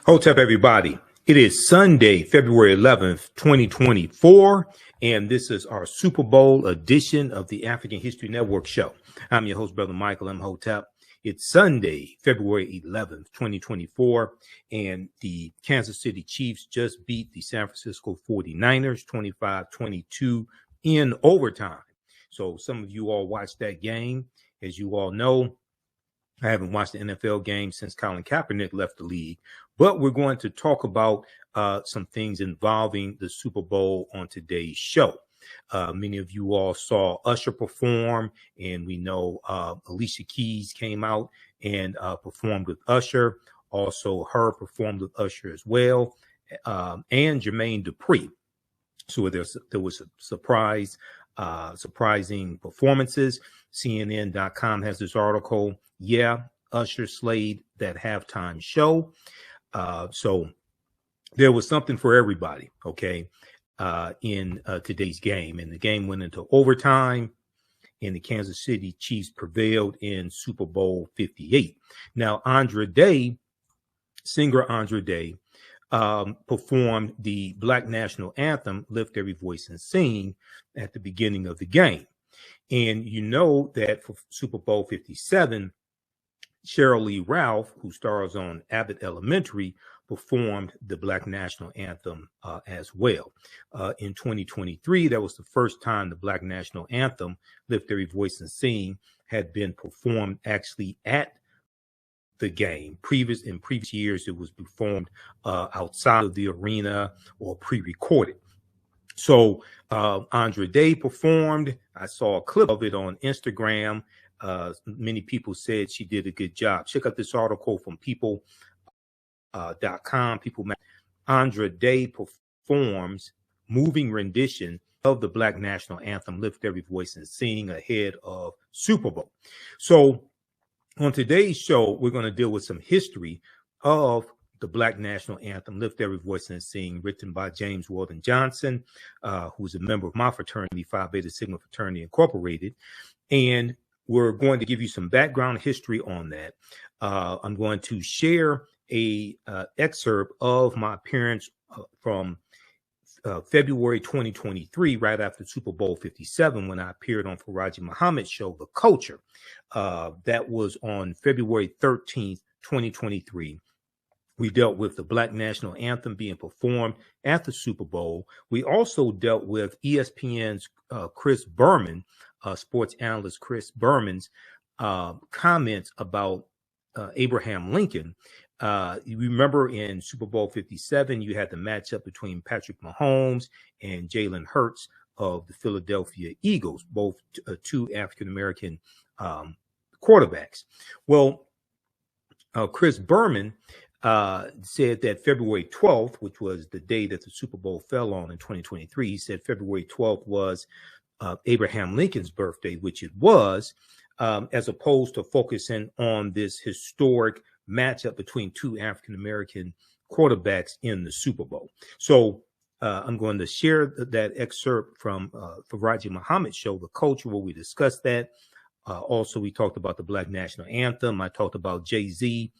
Hotep, everybody. It is Sunday, February 11th, 2024, and this is our Super Bowl edition of the African History Network show. I'm your host, Brother Michael Imhotep. It's Sunday, February 11th, 2024, and the Kansas City Chiefs just beat the San Francisco 49ers 25-22 in overtime. So some of you all watched that game. As you all know, I haven't watched the NFL game since Colin Kapernick left the league, but we're going to talk about some things involving the Super Bowl on today's show. Many of you all saw Usher perform, and we know Alicia Keys came out and performed with Usher. Also, her performed with Usher as well, and Jermaine Dupri. So there was a surprising performances. CNN.com has this article. Yeah, Usher slayed that halftime show. So there was something for everybody, okay, in today's game. And the game went into overtime, and the Kansas City Chiefs prevailed in Super Bowl 58. Now, singer Andra Day, performed the Black National Anthem, Lift Every Voice and Sing, at the beginning of the game. And you know that for Super Bowl 57, Sheryl Raplh, who stars on Abbott Elementary, performed the Black National Anthem as well. In 2023, that was the first time the Black National Anthem, Lift Every Voice and Sing, had been performed actually at the game. In previous years, it was performed outside of the arena or pre-recorded. So Andra Day performed. I saw a clip of it on Instagram. Many people said she did a good job. Check out this article from people.com. Andra Day performs moving rendition of the Black National Anthem, Lift Every Voice and Sing, ahead of Super Bowl. So on today's show, we're going to deal with some history of the Black National Anthem, Lift Every Voice and Sing, written by James Weldon Johnson, who's a member of my fraternity, Phi Beta Sigma Fraternity Incorporated. And we're going to give you some background history on that. I'm going to share a excerpt of my appearance from February 2023, right after Super Bowl 57, when I appeared on Farajii Muhammad's show, The Culture. That was on February 13th, 2023. We dealt with the Black National Anthem being performed at the Super Bowl. We also dealt with ESPN's Chris Berman, sports analyst Chris Berman's comments about Abraham Lincoln. You remember in Super Bowl 57, you had the matchup between Patrick Mahomes and Jalen Hurts of the Philadelphia Eagles, both two African-American quarterbacks. Well, Chris Berman said that February 12th, which was the day that the Super Bowl fell on in 2023, he said February 12th was Abraham Lincoln's birthday, which it was, as opposed to focusing on this historic matchup between two African-American quarterbacks in the Super Bowl. So I'm going to share that excerpt from Farajii Muhammad's show, The Culture, where we discussed that. Also, we talked about the Black National Anthem. I talked about Jay-Z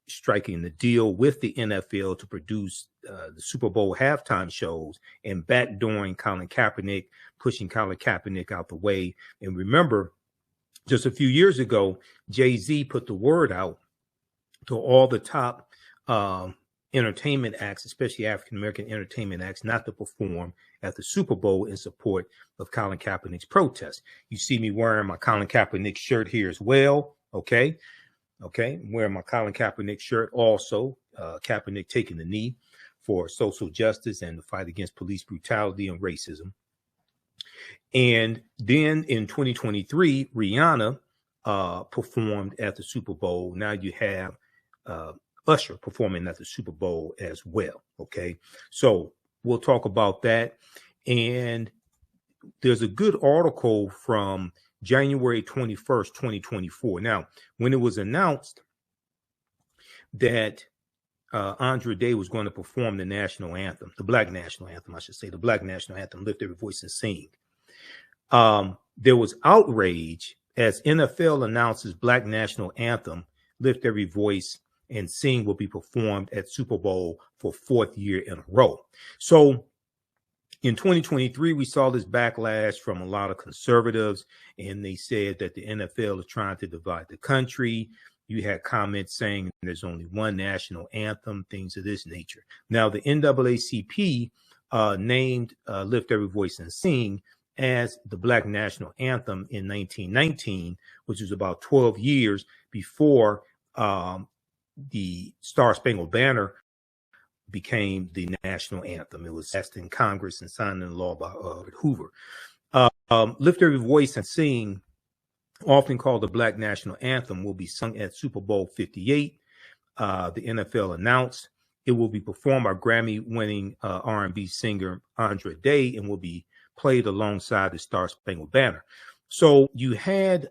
striking the deal with the NFL to produce the Super Bowl halftime shows and backdooring Colin Kaepernick, pushing Colin Kaepernick out the way. And remember, just a few years ago, Jay-Z put the word out to all the top entertainment acts, especially African-American entertainment acts, not to perform at the Super Bowl in support of Colin Kaepernick's protest. You see me wearing my Colin Kaepernick shirt here as well, okay? I'm wearing my Colin Kaepernick shirt also. Kaepernick taking the knee for social justice and the fight against police brutality and racism. And then in 2023, Rihanna performed at the Super Bowl. Now you have Usher performing at the Super Bowl as well. Okay, so we'll talk about that. And there's a good article from January 21st, 2024. Now, when it was announced that Andra Day was going to perform the national anthem, the Black National Anthem, I should say, the Black National Anthem, Lift Every Voice and Sing, there was outrage as NFL announces Black National Anthem, Lift Every Voice and Sing will be performed at Super Bowl for 4th year in a row. So in 2023, we saw this backlash from a lot of conservatives, and they said that the NFL is trying to divide the country. You had comments saying there's only one national anthem, things of this nature. Now, the NAACP named Lift Every Voice and Sing as the Black National Anthem in 1919, which was about 12 years before the Star Spangled Banner became the national anthem. It was passed in Congress and signed into law by Hoover. Lift Every Voice and Sing, often called the Black National Anthem, will be sung at Super Bowl 58. The NFL announced it will be performed by Grammy-winning R&B singer Andra and will be played alongside the Star Spangled Banner. So you had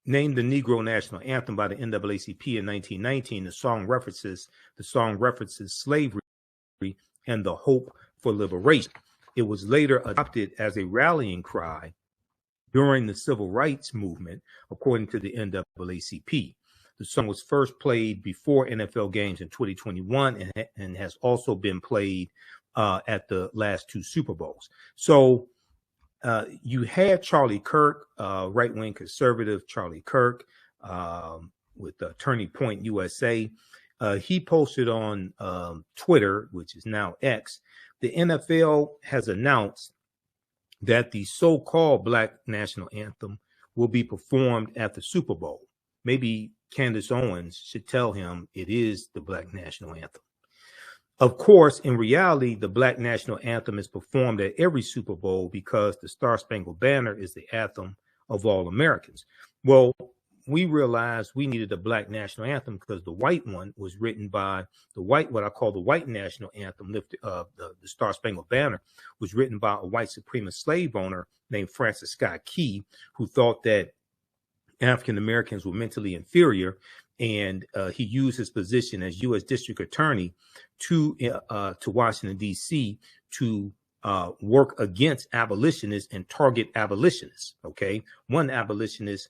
named the Negro National Anthem by the NAACP in 1919. The song references slavery and the hope for liberation. It was later adopted as a rallying cry during the Civil Rights Movement, according to the NAACP. The song was first played before NFL games in 2021 and has also been played at the last 2 Super Bowls. So you had Charlie Kirk, right-wing conservative Charlie Kirk, with Turning Point USA. He posted on Twitter, which is now X, the NFL has announced that the so-called Black National Anthem will be performed at the Super Bowl. Maybe Candace Owens should tell him it is the Black National Anthem. Of course, in reality, the Black National Anthem is performed at every Super Bowl because the Star Spangled Banner is the anthem of all Americans. Well, we realized we needed a Black National Anthem because the white one was written by what I call the white national anthem, the Star Spangled Banner, was written by a white supremacist slave owner named Francis Scott Key, who thought that African Americans were mentally inferior, and he used his position as U.S. District Attorney to Washington, D.C. to work against abolitionists and target abolitionists. Okay, one abolitionist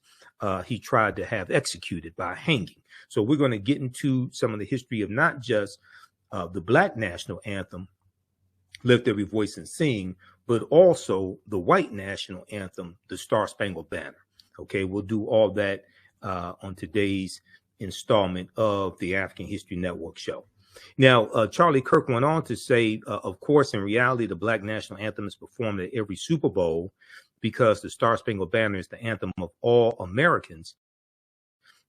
he tried to have executed by hanging. So we're going to get into some of the history of not just the Black National Anthem, Lift Every Voice and Sing, but also the white national anthem, the Star Spangled Banner. Okay, we'll do all that on today's installment of the African History Network show. Now, Charlie Kirk went on to say, of course, in reality, the Black National Anthem is performed at every Super Bowl because the Star Spangled Banner is the anthem of all Americans.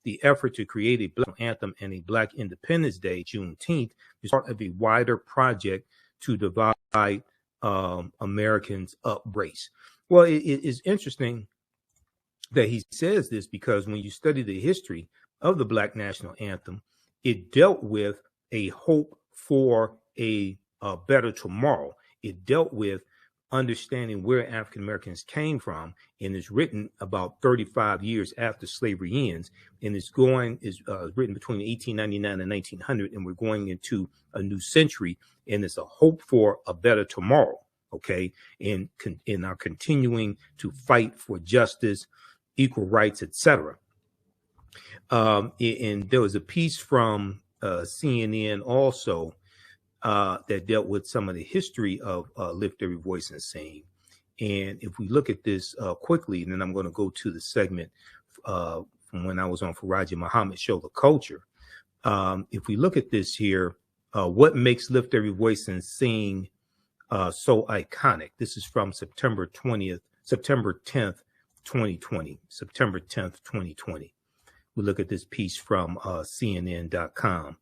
The effort to create a Black anthem and a Black Independence Day, Juneteenth, is part of a wider project to divide Americans up race. Well, it is interesting that he says this because when you study the history of the Black National Anthem, it dealt with a hope for a better tomorrow. It dealt with understanding where African Americans came from, and is written about 35 years after slavery ends, and is written between 1899 and 1900, and we're going into a new century, and it's a hope for a better tomorrow. Okay, and are continuing to fight for justice, equal rights, etc. And there was a piece from CNN also that dealt with some of the history of Lift Every Voice and Sing. And if we look at this quickly, and then I'm going to go to the segment from when I was on Farajii Muhammad show, The Culture. If we look at this here, what makes Lift Every Voice and Sing so iconic? This is from September 10th, 2020. September 10th, 2020. We look at this piece from CNN.com.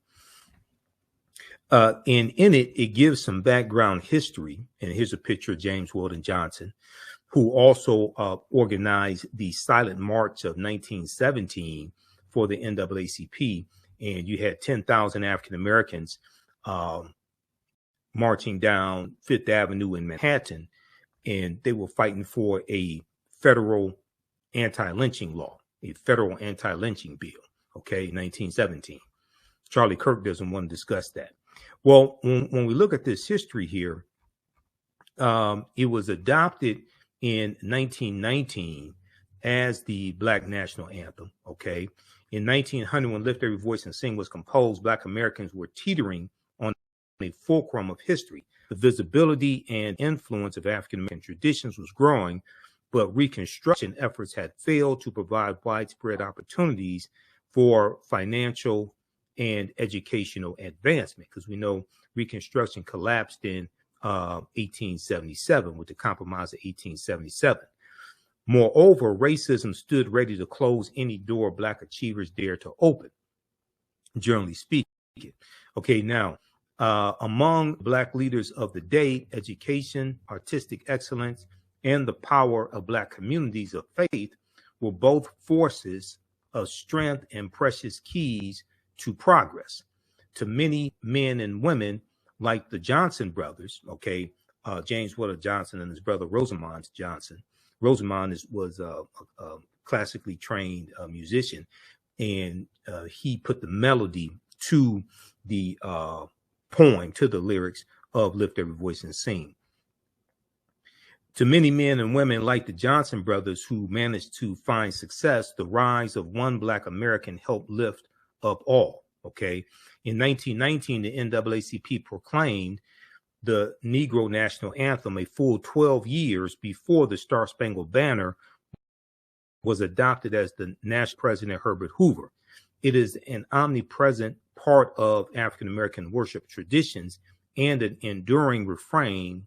And in it, it gives some background history. And here's a picture of James Weldon Johnson, who also organized the Silent March of 1917 for the NAACP. And you had 10,000 African Americans marching down Fifth Avenue in Manhattan, and they were fighting for a federal anti-lynching law, a federal anti-lynching bill, okay, 1917. Charlie Kirk doesn't want to discuss that. Well, when we look at this history here, it was adopted in 1919 as the Black National Anthem, okay? In 1900, when Lift Every Voice and Sing was composed, Black Americans were teetering on a fulcrum of history. The visibility and influence of African American traditions was growing, but Reconstruction efforts had failed to provide widespread opportunities for financial and educational advancement, because we know Reconstruction collapsed in 1877 with the Compromise of 1877. Moreover, racism stood ready to close any door Black achievers dared to open, generally speaking. Okay, now, among Black leaders of the day, education, artistic excellence, and the power of Black communities of faith were both forces of strength and precious keys to progress. To many men and women, like the Johnson brothers, okay, James Weller Johnson and his brother Rosamond Johnson. Rosamond was a classically trained musician, and he put the melody to the poem, to the lyrics of Lift Every Voice and Sing. To many men and women like the Johnson brothers who managed to find success, the rise of one Black American helped lift up all, okay? In 1919, the NAACP proclaimed the Negro National Anthem a full 12 years before the Star Spangled Banner was adopted as the national President Herbert Hoover. It is an omnipresent part of African American worship traditions and an enduring refrain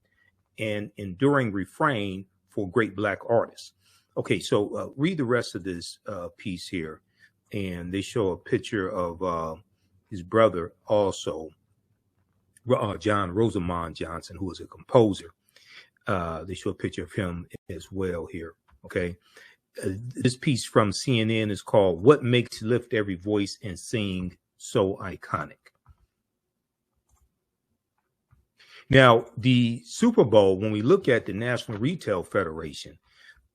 for great Black artists. Okay, so read the rest of this piece here, and they show a picture of his brother also, John Rosamond Johnson, who was a composer. They show a picture of him as well here. Okay. This piece from CNN is called "What Makes Lift Every Voice and Sing So Iconic." Now, the Super Bowl, when we look at the National Retail Federation,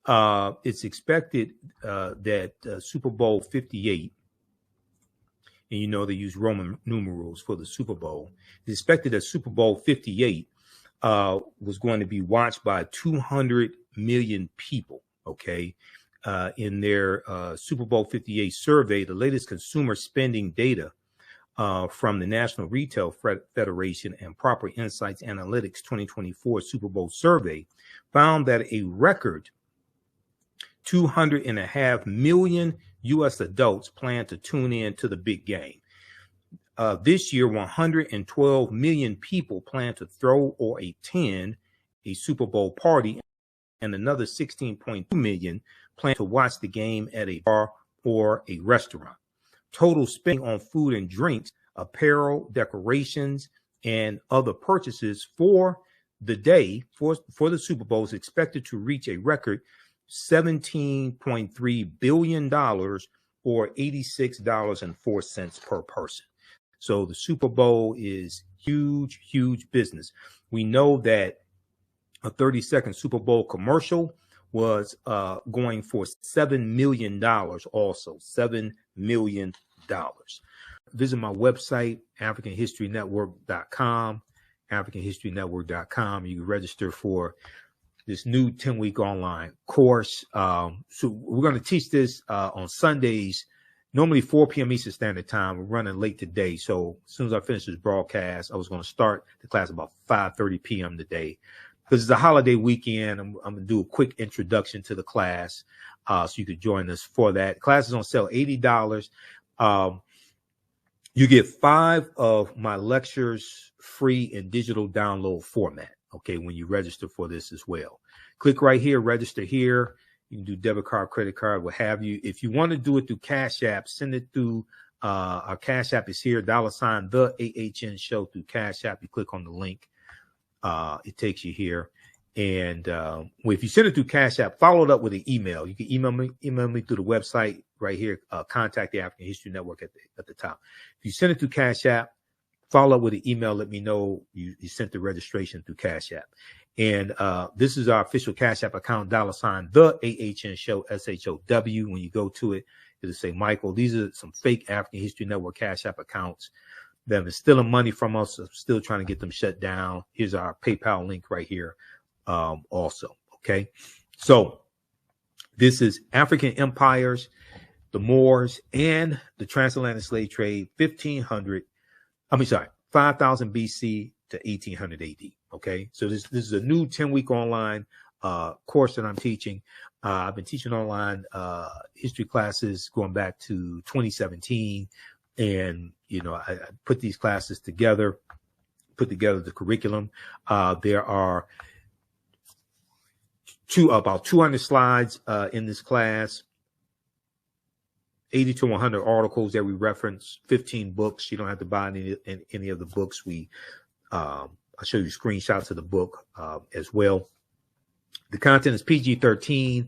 it's expected that Super Bowl 58, and you know they use Roman numerals for the Super Bowl. It's expected that Super Bowl 58 was going to be watched by 200 million people, okay? In their Super Bowl 58 survey, the latest consumer spending data from the National Retail Federation and Proper Insights Analytics 2024 Super Bowl survey found that a record 200.5 million U.S. adults plan to tune in to the big game. This year, 112 million people plan to throw or attend a Super Bowl party, and another 16.2 million plan to watch the game at a bar or a restaurant. Total spending on food and drinks, apparel, decorations, and other purchases for the day, for the Super Bowl, is expected to reach a record $17.3 billion, or $86.04 per person. So the Super Bowl is huge, huge business. We know that a 30-second Super Bowl commercial was going for $7 million also, $7 million. Visit my website, AfricanHistoryNetwork.com, AfricanHistoryNetwork.com. You can register for this new 10-week online course. So we're going to teach this on Sundays, normally 4 p.m. Eastern Standard Time. We're running late today. So as soon as I finish this broadcast, I was going to start the class about 5:30 p.m. today. Because it's a holiday weekend, I'm going to do a quick introduction to the class, so you could join us for that. Class is on sale, $80. You get 5 of my lectures free in digital download format, okay, when you register for this as well. Click right here, register here. You can do debit card, credit card, what have you. If you want to do it through Cash App, send it through, our Cash App is here, $ the AHN show through Cash App. You click on the link. It takes you here. And if you send it through Cash App, follow it up with an email. You can email me through the website right here. Contact the African History Network at the top. If you send it through Cash App, follow up with an email. Let me know you sent the registration through Cash App. And this is our official Cash App account, $ the AHN show, SHOW. When you go to it, it'll say Michael. These are some fake African History Network Cash App accounts that have been stealing money from us. I'm still trying to get them shut down. Here's our PayPal link right here. Also, okay. So this is African Empires, the Moors, and the transatlantic slave trade, 5,000 BC to 1800 AD. Okay, so this is a new 10-week online course that I'm teaching. I've been teaching online history classes going back to 2017, and I put these classes together, put together the curriculum. There are about 200 slides in this class, 80 to 100 articles that we reference, 15 books. You don't have to buy any of the books. I'll show you screenshots of the book as well. The content is PG-13.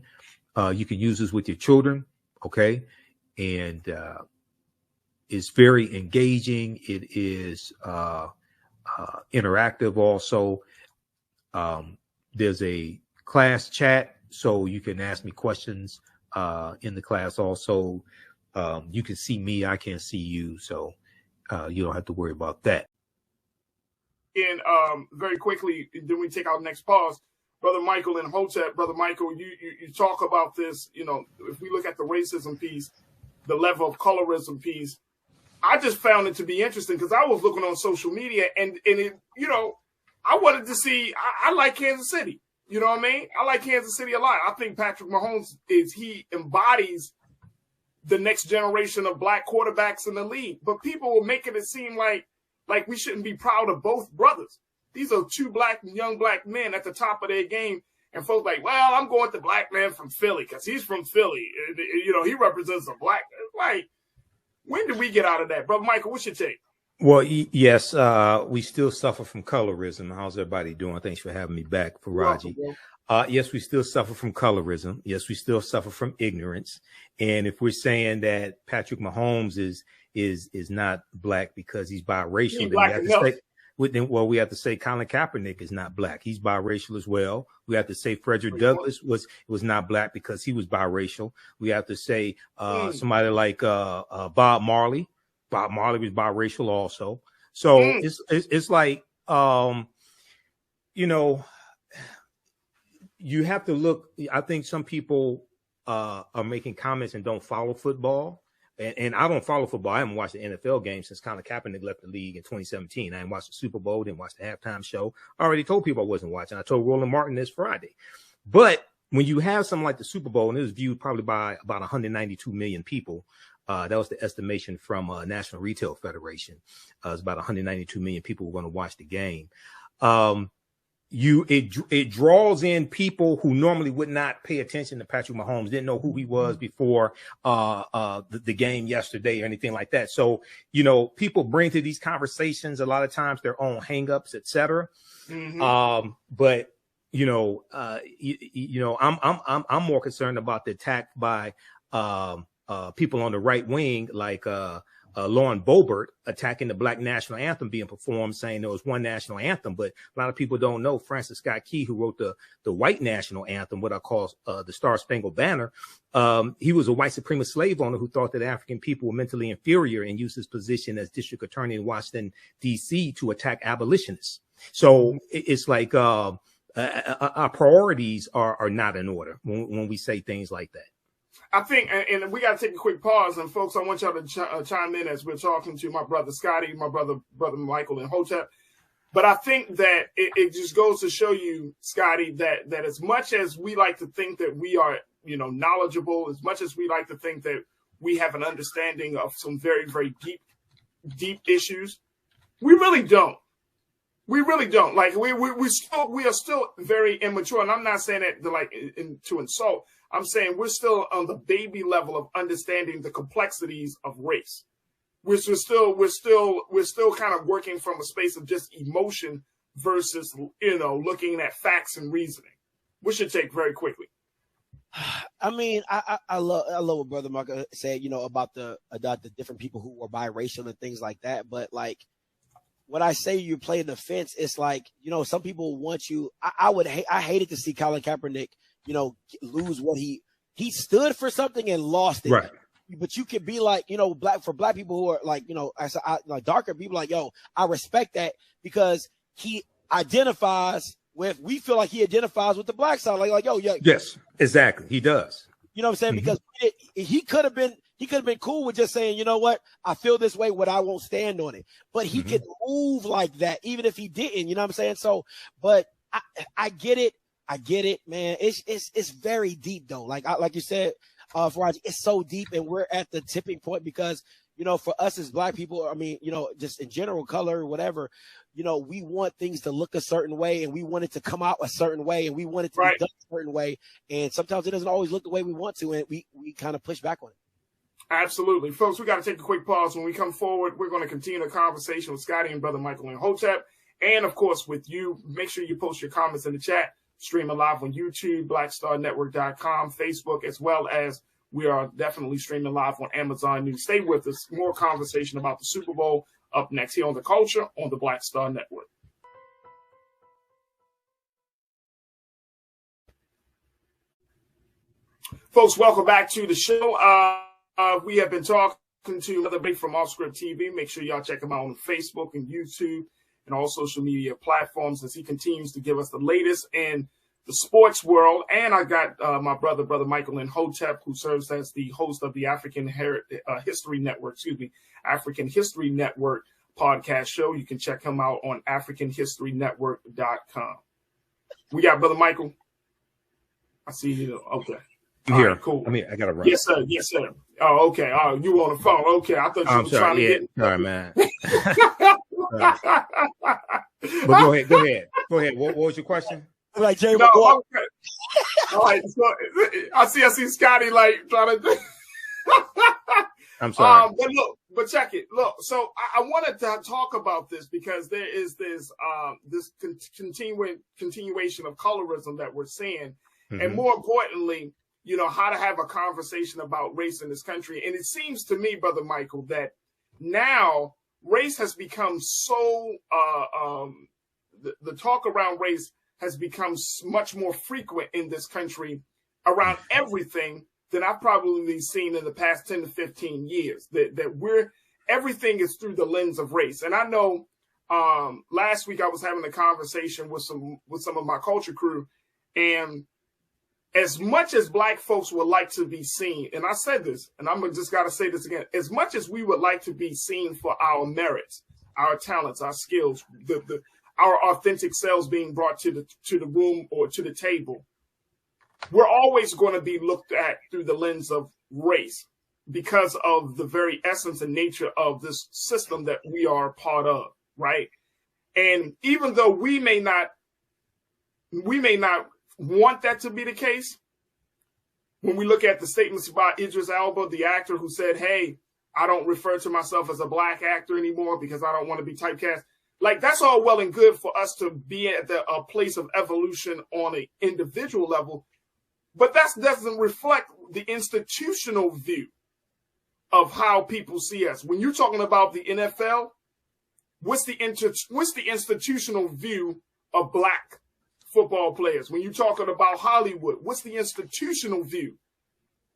You can use this with your children, okay? And it's very engaging. It is interactive also. There's a class chat, so you can ask me questions in the class also. You can see me, I can't see you, so you don't have to worry about that. And very quickly, then we take our next pause. Brother Michael and Imhotep, Brother Michael, you talk about this, if we look at the racism piece, the level of colorism piece, I just found it to be interesting because I was looking on social media and it, I wanted to see, I like Kansas City. You know what I mean? I like Kansas City a lot. I think Patrick Mahomes he embodies the next generation of black quarterbacks in the league. But people were making it seem like we shouldn't be proud of both brothers. These are two young black men at the top of their game. And folks like, well, I'm going to black man from Philly because he's from Philly. He represents a black. Like, when did we get out of that? Brother Michael, what's your take? Well, yes, we still suffer from colorism. How's everybody doing? Thanks for having me back, Farajii. Yes, we still suffer from colorism. Yes, we still suffer from ignorance. And if we're saying that Patrick Mahomes is not black because he's biracial, we have to say Colin Kaepernick is not black. He's biracial as well. We have to say Frederick Douglass was not black because he was biracial. We have to say somebody like Bob Marley. Bob Marley was biracial also. So it's like you have to look. I think some people are making comments and don't follow football. And I don't follow football. I haven't watched the NFL game since Colin Kaepernick left the league in 2017. I didn't watch the Super Bowl, didn't watch the halftime show. I already told people I wasn't watching. I told Roland Martin this Friday. But when you have something like the Super Bowl, and it was viewed probably by about 192 million people, that was the estimation from National Retail Federation. It was about 192 million people who were going to watch the game. It draws in people who normally would not pay attention to Patrick Mahomes, didn't know who he was before the game yesterday or anything like that. So, people bring to these conversations a lot of times their own hangups, et cetera. But I'm more concerned about the attack by people on the right wing, like Lauren Boebert attacking the Black National Anthem being performed, saying there was one national anthem. But a lot of people don't know Francis Scott Key, who wrote the white national anthem, what I call the Star Spangled Banner. He was a white supremacist slave owner who thought that African people were mentally inferior and used his position as district attorney in Washington, D.C. to attack abolitionists. So it's like our priorities are not in order when we say things like that. I think, and we got to take a quick pause, and folks, I want y'all to chime in as we're talking to my brother Scotty, my brother Michael, and Imhotep. But I think that it just goes to show you, Scotty, that as much as we like to think that we are, knowledgeable, as much as we like to think that we have an understanding of some very, very deep issues, we really don't. We really don't. Like we are still very immature, and I'm not saying that to insult. I'm saying we're still on the baby level of understanding the complexities of race. We're still kind of working from a space of just emotion versus looking at facts and reasoning. What's your take very quickly? I mean, I love what Brother Marco said, about the different people who are biracial and things like that. But like, when I say you play the fence, it's like, some people want you. I hated to see Colin Kaepernick, lose what he stood for something and lost it. Right. But you could be like, black people who are like, like darker people, like, I respect that because he identifies with. We feel like he identifies with the black side, like, yeah. Yes, exactly, he does. You know what I'm saying? Mm-hmm. Because he could have been. He could have been cool with just saying, you know what, I feel this way, but I won't stand on it. But he could move like that, even if he didn't, you know what I'm saying? So, but I get it. I get it, man. It's very deep though. Like you said, Farajii, it's so deep, and we're at the tipping point because, you know, for us as Black people, I mean, you know, just in general, color, whatever, you know, we want things to look a certain way, and we want it to come out a certain way, and we want it to be done a certain way. And sometimes it doesn't always look the way we want to, and we kind of push back on it. Absolutely. Folks, we got to take a quick pause. When we come forward, we're going to continue the conversation with Scotty and Brother Michael and Imhotep. And, of course, with you, make sure you post your comments in the chat. Streaming live on YouTube, blackstarnetwork.com, Facebook, as well as we are definitely streaming live on Amazon News. Stay with us. More conversation about the Super Bowl up next here on The Culture on the Black Star Network. Folks, welcome back to the show. We have been talking to Brother Big from Off Script TV. Make sure y'all check him out on Facebook and YouTube and all social media platforms as he continues to give us the latest in the sports world. And I got my Brother Michael Imhotep, who serves as the host of the African History Network podcast show. You can check him out on AfricanHistoryNetwork.com. We got Brother Michael. I see you. Okay. Here. Right, cool. I mean, I gotta run. Yes, sir. Yes, sir. Oh, okay. Oh, you on the phone? Okay, I thought you were trying to get. Sorry, man. But go ahead. What was your question? Like Jay, no, okay. All right. So I see Scotty like trying to. I'm sorry. But check it. Look, so I wanted to talk about this because there is this continuation of colorism that we're seeing, and more importantly, you know, how to have a conversation about race in this country. And it seems to me, Brother Michael, that now race has become so, the talk around race has become much more frequent in this country around everything than I've probably seen in the past 10 to 15 years. That everything is through the lens of race. And I know last week I was having a conversation with some of my culture crew, and as much as Black folks would like to be seen, and I said this, and I'm just got to say this again, as much as we would like to be seen for our merits, our talents, our skills, our authentic selves being brought to the room or to the table, we're always going to be looked at through the lens of race because of the very essence and nature of this system that we are a part of, right? And even though we may not want that to be the case, when we look at the statements about Idris Elba, the actor who said, hey, I don't refer to myself as a Black actor anymore because I don't want to be typecast. Like, that's all well and good for us to be at a place of evolution on an individual level, but that doesn't reflect the institutional view of how people see us. When you're talking about the NFL, what's the institutional view of Black football players? When you're talking about Hollywood, what's the institutional view?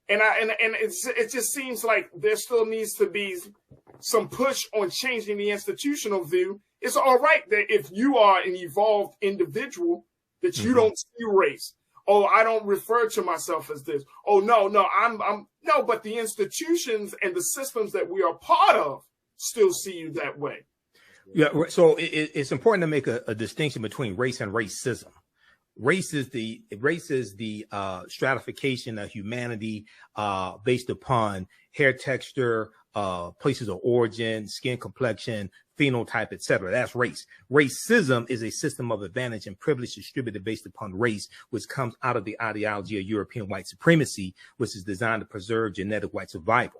And it just seems like there still needs to be some push on changing the institutional view. It's all right that if you are an evolved individual, that you don't see race. Oh, I don't refer to myself as this. Oh, no, but the institutions and the systems that we are part of still see you that way. Yeah, so it's important to make a distinction between race and racism. Race is the stratification of humanity based upon hair texture, places of origin, skin complexion, phenotype, etc. That's race. Racism is a system of advantage and privilege distributed based upon race, which comes out of the ideology of European white supremacy, which is designed to preserve genetic white survival.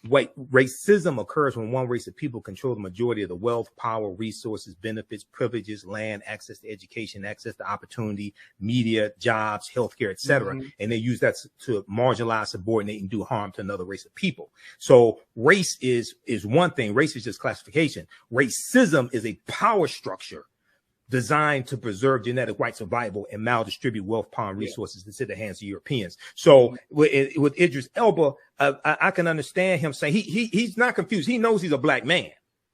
Racism occurs when one race of people control the majority of the wealth, power, resources, benefits, privileges, land, access to education, access to opportunity, media, jobs, healthcare, etc. And they use that to marginalize, subordinate, and do harm to another race of people. So race is one thing. Race is just classification. Racism is a power structure designed to preserve genetic white survival and maldistribute wealth, power, and resources into the hands of Europeans. So with Idris Elba, I can understand him saying he's not confused. He knows he's a Black man.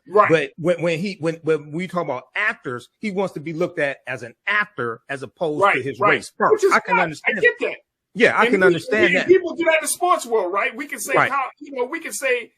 Right. But when we talk about actors, he wants to be looked at as an actor as opposed to his race first. I can understand. I get that. Yeah, I can understand that. People do that in the sports world, right? We can say Right. how, you know, we can say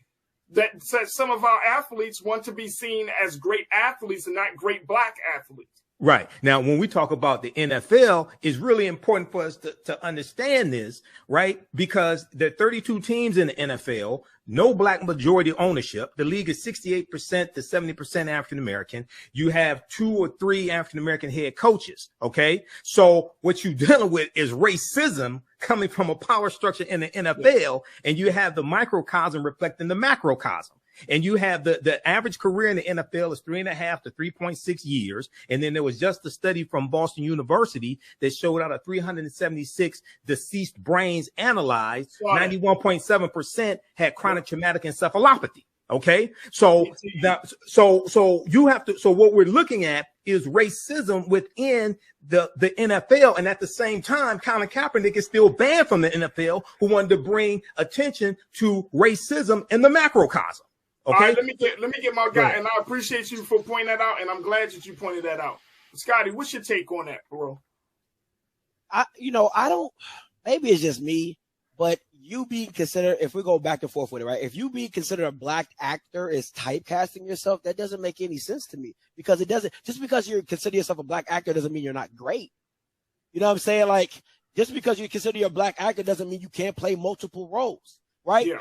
that some of our athletes want to be seen as great athletes and not great black athletes. Right. Now, when we talk about the NFL, it's really important for us to understand this, right? Because there are 32 teams in the NFL, no black majority ownership. The league is 68% to 70% African-American. You have 2 or 3 African-American head coaches. Okay. So what you're dealing with is racism coming from a power structure in the NFL, and you have the microcosm reflecting the macrocosm. And you have the average career in the NFL is 3.5 to 3.6 years. And then there was just a study from Boston University that showed out of 376 deceased brains analyzed, 91.7% had chronic traumatic encephalopathy. Okay. So you have to, so what we're looking at is racism within the NFL. And at the same time, Colin Kaepernick is still banned from the NFL, who wanted to bring attention to racism in the macrocosm. Okay. All right, let me get my guy, and I appreciate you for pointing that out, and I'm glad that you pointed that out. Scotty, what's your take on that, bro? I don't, maybe it's just me, but you being considered, if we go back and forth with it, right? If you being considered a black actor is typecasting yourself, that doesn't make any sense to me, because it doesn't, just because you consider yourself a black actor doesn't mean you're not great. You know what I'm saying? Like, just because you consider you're a black actor doesn't mean you can't play multiple roles, right? Yeah.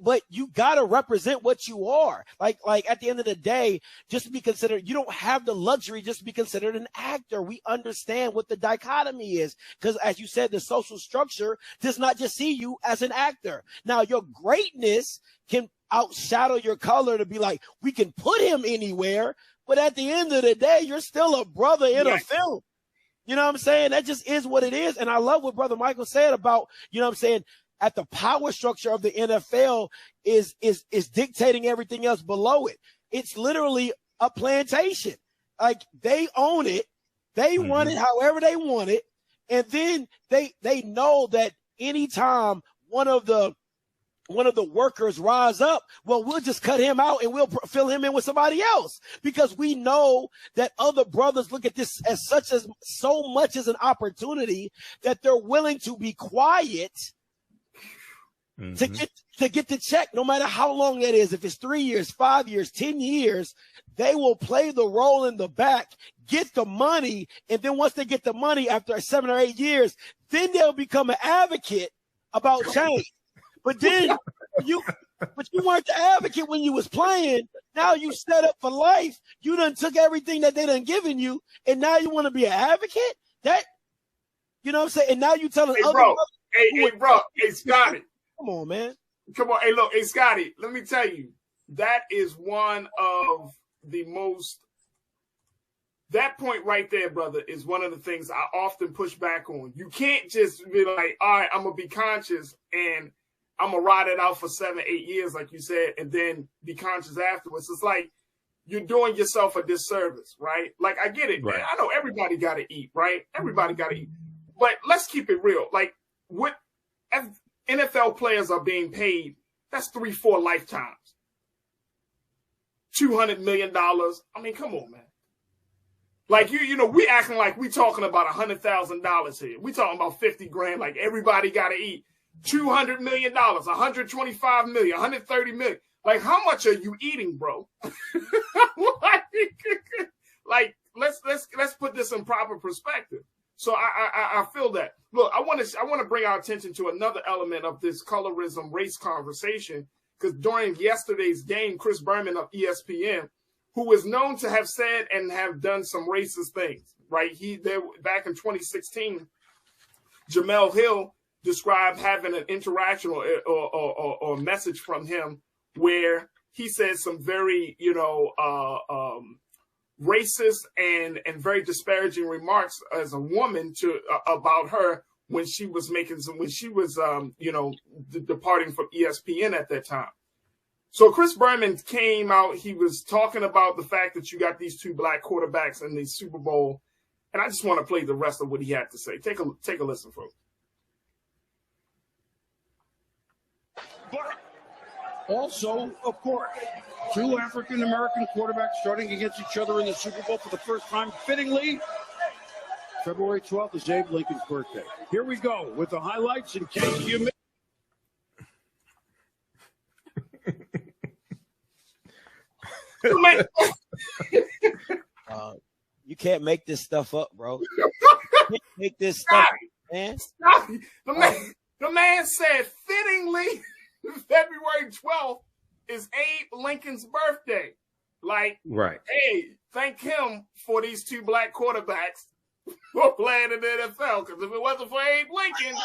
But you gotta represent what you are. Like at the end of the day, just to be considered, you don't have the luxury just to be considered an actor. We understand what the dichotomy is, because as you said, the social structure does not just see you as an actor. Now, your greatness can outshadow your color to be like, we can put him anywhere, but at the end of the day, you're still a brother in a film. You know what I'm saying? That just is what it is. And I love what Brother Michael said about, you know what I'm saying, at the power structure of the NFL is dictating everything else below it. It's literally a plantation. Like, they own it, they run it however they want it, and then they know that anytime one of the workers rise up, well, we'll just cut him out and we'll fill him in with somebody else, because we know that other brothers look at this as so much as an opportunity that they're willing to be quiet to get the check, no matter how long that is. If it's 3 years, 5 years, 10 years, they will play the role in the back, get the money, and then once they get the money after 7 or 8 years, then they'll become an advocate about change. But then you weren't the advocate when you was playing. Now you set up for life. You done took everything that they done given you, and now you want to be an advocate? That, you know what I'm saying? And now you telling other bro. Hey, Scotty. Come on, man. Come on. Hey, look. Hey, Scotty, let me tell you, that is one of the most, that point right there, brother, is one of the things I often push back on. You can't just be like, all right, I'm going to be conscious and I'm going to ride it out for 7, 8 years, like you said, and then be conscious afterwards. It's like you're doing yourself a disservice, right? Like, I get it, man. I know everybody got to eat, right? Everybody got to eat. But let's keep it real. Like, what NFL players are being paid, that's 3-4 lifetimes. $200 million. I mean, come on, man. Like, you know, we acting like we talking about $100,000 here. We talking about 50 grand, like everybody got to eat. $200 million, $125 million, $130 million. Like, how much are you eating, bro? like, let's put this in proper perspective. So I feel that. Look, I want to bring our attention to another element of this colorism race conversation, because during yesterday's game, Chris Berman of ESPN, who is known to have said and have done some racist things, right? Back in 2016, Jamel Hill described having an interaction or a message from him where he said some very, racist and very disparaging remarks as a woman about her when she was departing from ESPN at that time. So Chris Berman came out. He was talking about the fact that you got these 2 black quarterbacks in the Super Bowl, and I just want to play the rest of what he had to say. Take a listen, folks. But also, of course, 2 African-American quarterbacks starting against each other in the Super Bowl for the first time, fittingly, February 12th is Abe Lincoln's birthday. Here we go with the highlights in case you missed. You can't make this stuff up, bro. You can't make this stuff up, man. The man said fittingly February 12th is Abe Lincoln's birthday. Like, right. Hey, thank him for these 2 black quarterbacks for playing in the NFL. Because if it wasn't for Abe Lincoln,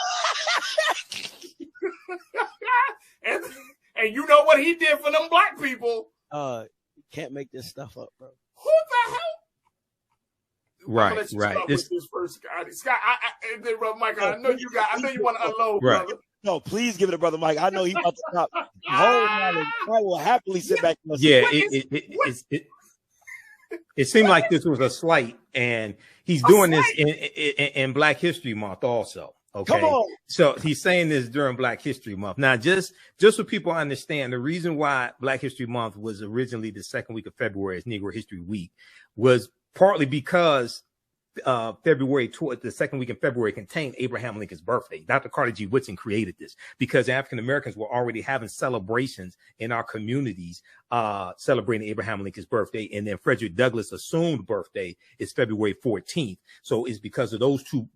and you know what he did for them black people. You can't make this stuff up, bro. Who the hell? Right. This first guy, Scott. Michael, I know you want to unload, right. brother. No, please give it to Brother Mike. I know he's about to stop. I will happily sit back. And yeah, it seemed like this was a slight, and he's doing this in Black History Month also. Okay, come on. So he's saying this during Black History Month. Now, just so people understand, the reason why Black History Month was originally the second week of February as Negro History Week was partly because the second week in February contained Abraham Lincoln's birthday. Dr. Carter G. Woodson created this because African Americans were already having celebrations in our communities, celebrating Abraham Lincoln's birthday. And then Frederick Douglass' assumed birthday is February 14th. So it's because of those two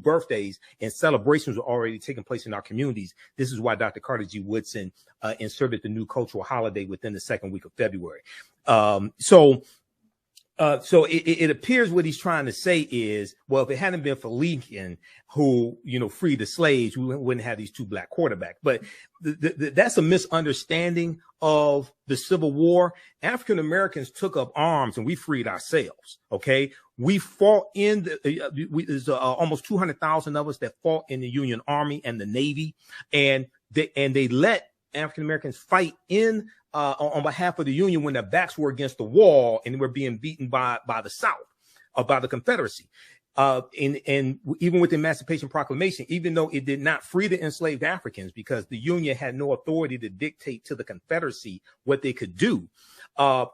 birthdays and celebrations were already taking place in our communities. This is why Dr. Carter G. Woodson inserted the new cultural holiday within the second week of February. So it appears what he's trying to say is, well, if it hadn't been for Lincoln, who, freed the slaves, we wouldn't have these 2 black quarterbacks. But that's a misunderstanding of the Civil War. African Americans took up arms and we freed ourselves. Okay. We fought there's almost 200,000 of us that fought in the Union Army and the Navy. And they let African Americans fight on behalf of the Union when their backs were against the wall and they were being beaten by the South, or by the Confederacy. And even with the Emancipation Proclamation, even though it did not free the enslaved Africans because the Union had no authority to dictate to the Confederacy what they could do,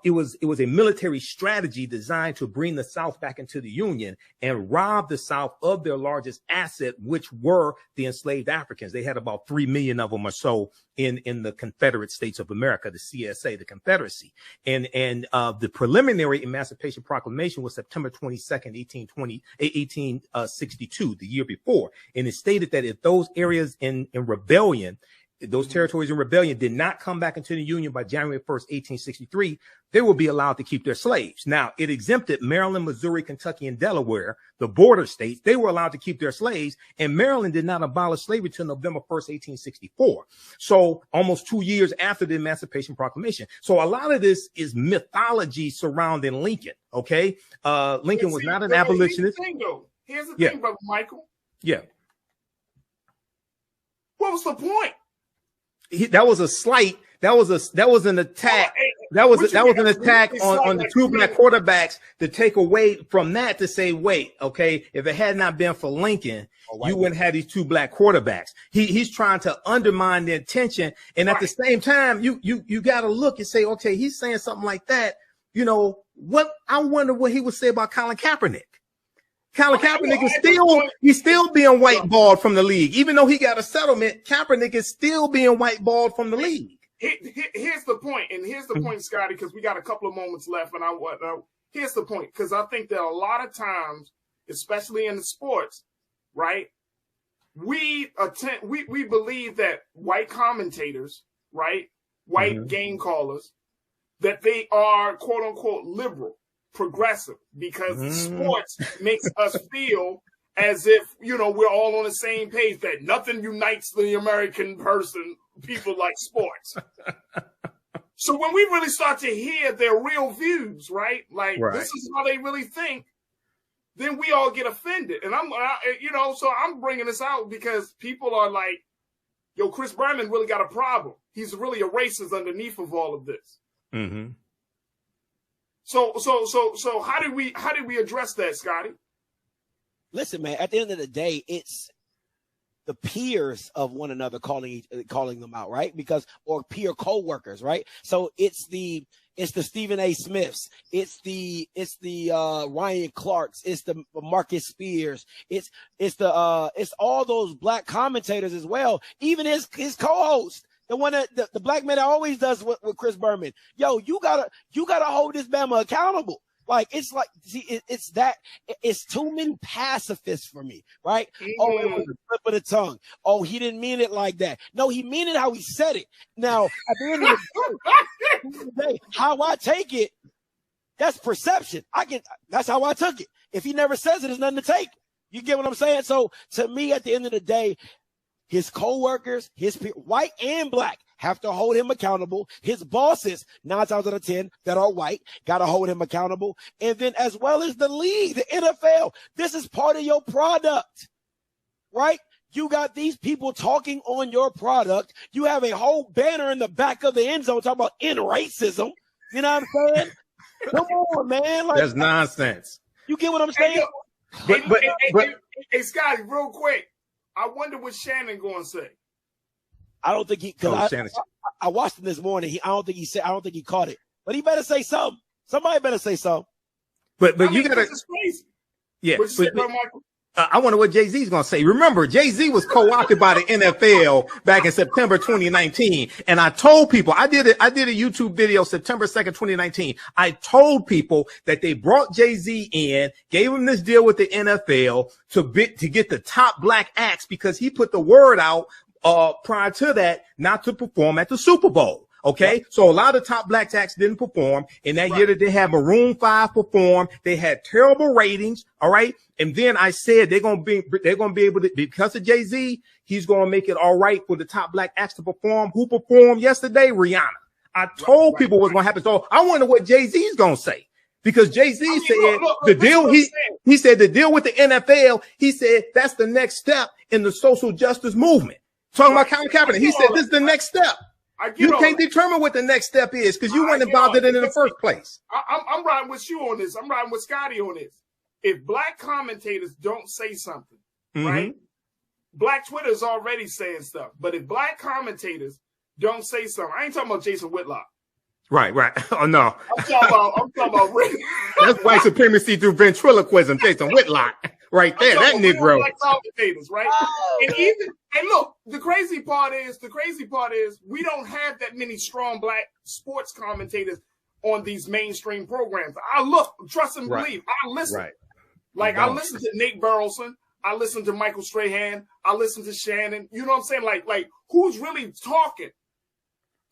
it was a military strategy designed to bring the South back into the Union and rob the South of their largest asset, which were the enslaved Africans. They had about 3 million of them or so in the Confederate States of America, the CSA, the Confederacy. And the preliminary Emancipation Proclamation was September 22nd, 1862, the year before. And it stated that if those areas in rebellion, those territories in rebellion did not come back into the Union by January 1st, 1863, they would be allowed to keep their slaves. Now, it exempted Maryland, Missouri, Kentucky, and Delaware, the border states. They were allowed to keep their slaves, and Maryland did not abolish slavery until November 1st, 1864. So almost 2 years after the Emancipation Proclamation. So a lot of this is mythology surrounding Lincoln, okay? Lincoln was not an abolitionist. Here's the thing, Brother Michael. Yeah. What was the point? That was a slight. That was an attack. That was an attack on the 2 black quarterbacks to take away from that to say, wait, okay, if it had not been for Lincoln, you wouldn't have these 2 black quarterbacks. He's trying to undermine the intention, and at the same time, you got to look and say, okay, he's saying something like that. What I wonder what he would say about Colin Kaepernick. Colin Kaepernick is still being whiteballed from the league. Even though he got a settlement, Kaepernick is still being whiteballed from the league. Here's the point, and here's the point, Scotty, because we got a couple of moments left, and here's the point, because I think that a lot of times, especially in the sports, right, we believe that white commentators, right, white game callers, that they are quote unquote liberal, progressive, because sports makes us feel as if, we're all on the same page, that nothing unites the American people like sports. So when we really start to hear their real views, right? Like, this is how they really think, then we all get offended. And so I'm bringing this out because people are like, yo, Chris Berman really got a problem. He's really a racist underneath of all of this. Mm-hmm. So how do we address that, Scotty? Listen, man, at the end of the day, the peers of one another calling them out, right? Or peer co-workers, right? So it's the Stephen A. Smiths, it's the Ryan Clarks, it's the Marcus Spears, it's all those black commentators as well. Even his co-host, the one that the black man that always does with Chris Berman. Yo, you gotta hold this Bama accountable. Like, it's like, see, it's too many pacifists for me, right? Oh, it was a slip of the tongue. Oh, he didn't mean it like that. No, he mean it how he said it. Now, at the end of the day, how I take it, that's perception. That's how I took it. If he never says it, there's nothing to take. You get what I'm saying? So to me, at the end of the day, his co-workers, white and black, have to hold him accountable. His bosses, 9 times out of 10 that are white, got to hold him accountable. And then as well as the league, the NFL, this is part of your product, right? You got these people talking on your product. You have a whole banner in the back of the end zone talking about end racism. You know what I'm saying? Come on, man. Like, that's nonsense. You get what I'm saying? Hey, Scotty, real quick. I wonder what Shannon going to say. I don't think I watched him this morning. I don't think he caught it. But he better say something. Somebody better say something. But you gotta. This is crazy. Yeah. What you say, bro, Michael? I wonder what Jay-Z's going to say. Remember, Jay-Z was co-opted by the NFL back in September 2019. And I told people, I did a YouTube video September 2nd, 2019. I told people that they brought Jay-Z in, gave him this deal with the NFL to get the top black acts because he put the word out prior to that not to perform at the Super Bowl. Okay, right. So a lot of top black acts didn't perform. In that year that they had Maroon 5 perform, they had terrible ratings. All right. And then I said they're gonna be able to, because of Jay-Z, he's gonna make it all right for the top black acts to perform. Who performed yesterday? Rihanna. I told people what's gonna happen. So I wonder what Jay-Z's gonna say. Because Jay-Z said the deal, he said the deal with the NFL, he said that's the next step in the social justice movement. Talking about Colin Kapernick, he said this is the next step. You can't determine what the next step is because you weren't involved in it in the first place. I'm riding with you on this. I'm riding with Scotty on this. If black commentators don't say something, right? Black Twitter is already saying stuff. But if black commentators don't say something, I ain't talking about Jason Whitlock. Right. Oh, no. I'm talking about that's white supremacy through ventriloquism, Jason Whitlock. Right there, that Negro. Black commentators, right? And look, the crazy part is we don't have that many strong black sports commentators on these mainstream programs. I look, trust and believe. I listen. Right. Like I listen to Nate Burleson, I listen to Michael Strahan, I listen to Shannon. You know what I'm saying? Like who's really talking?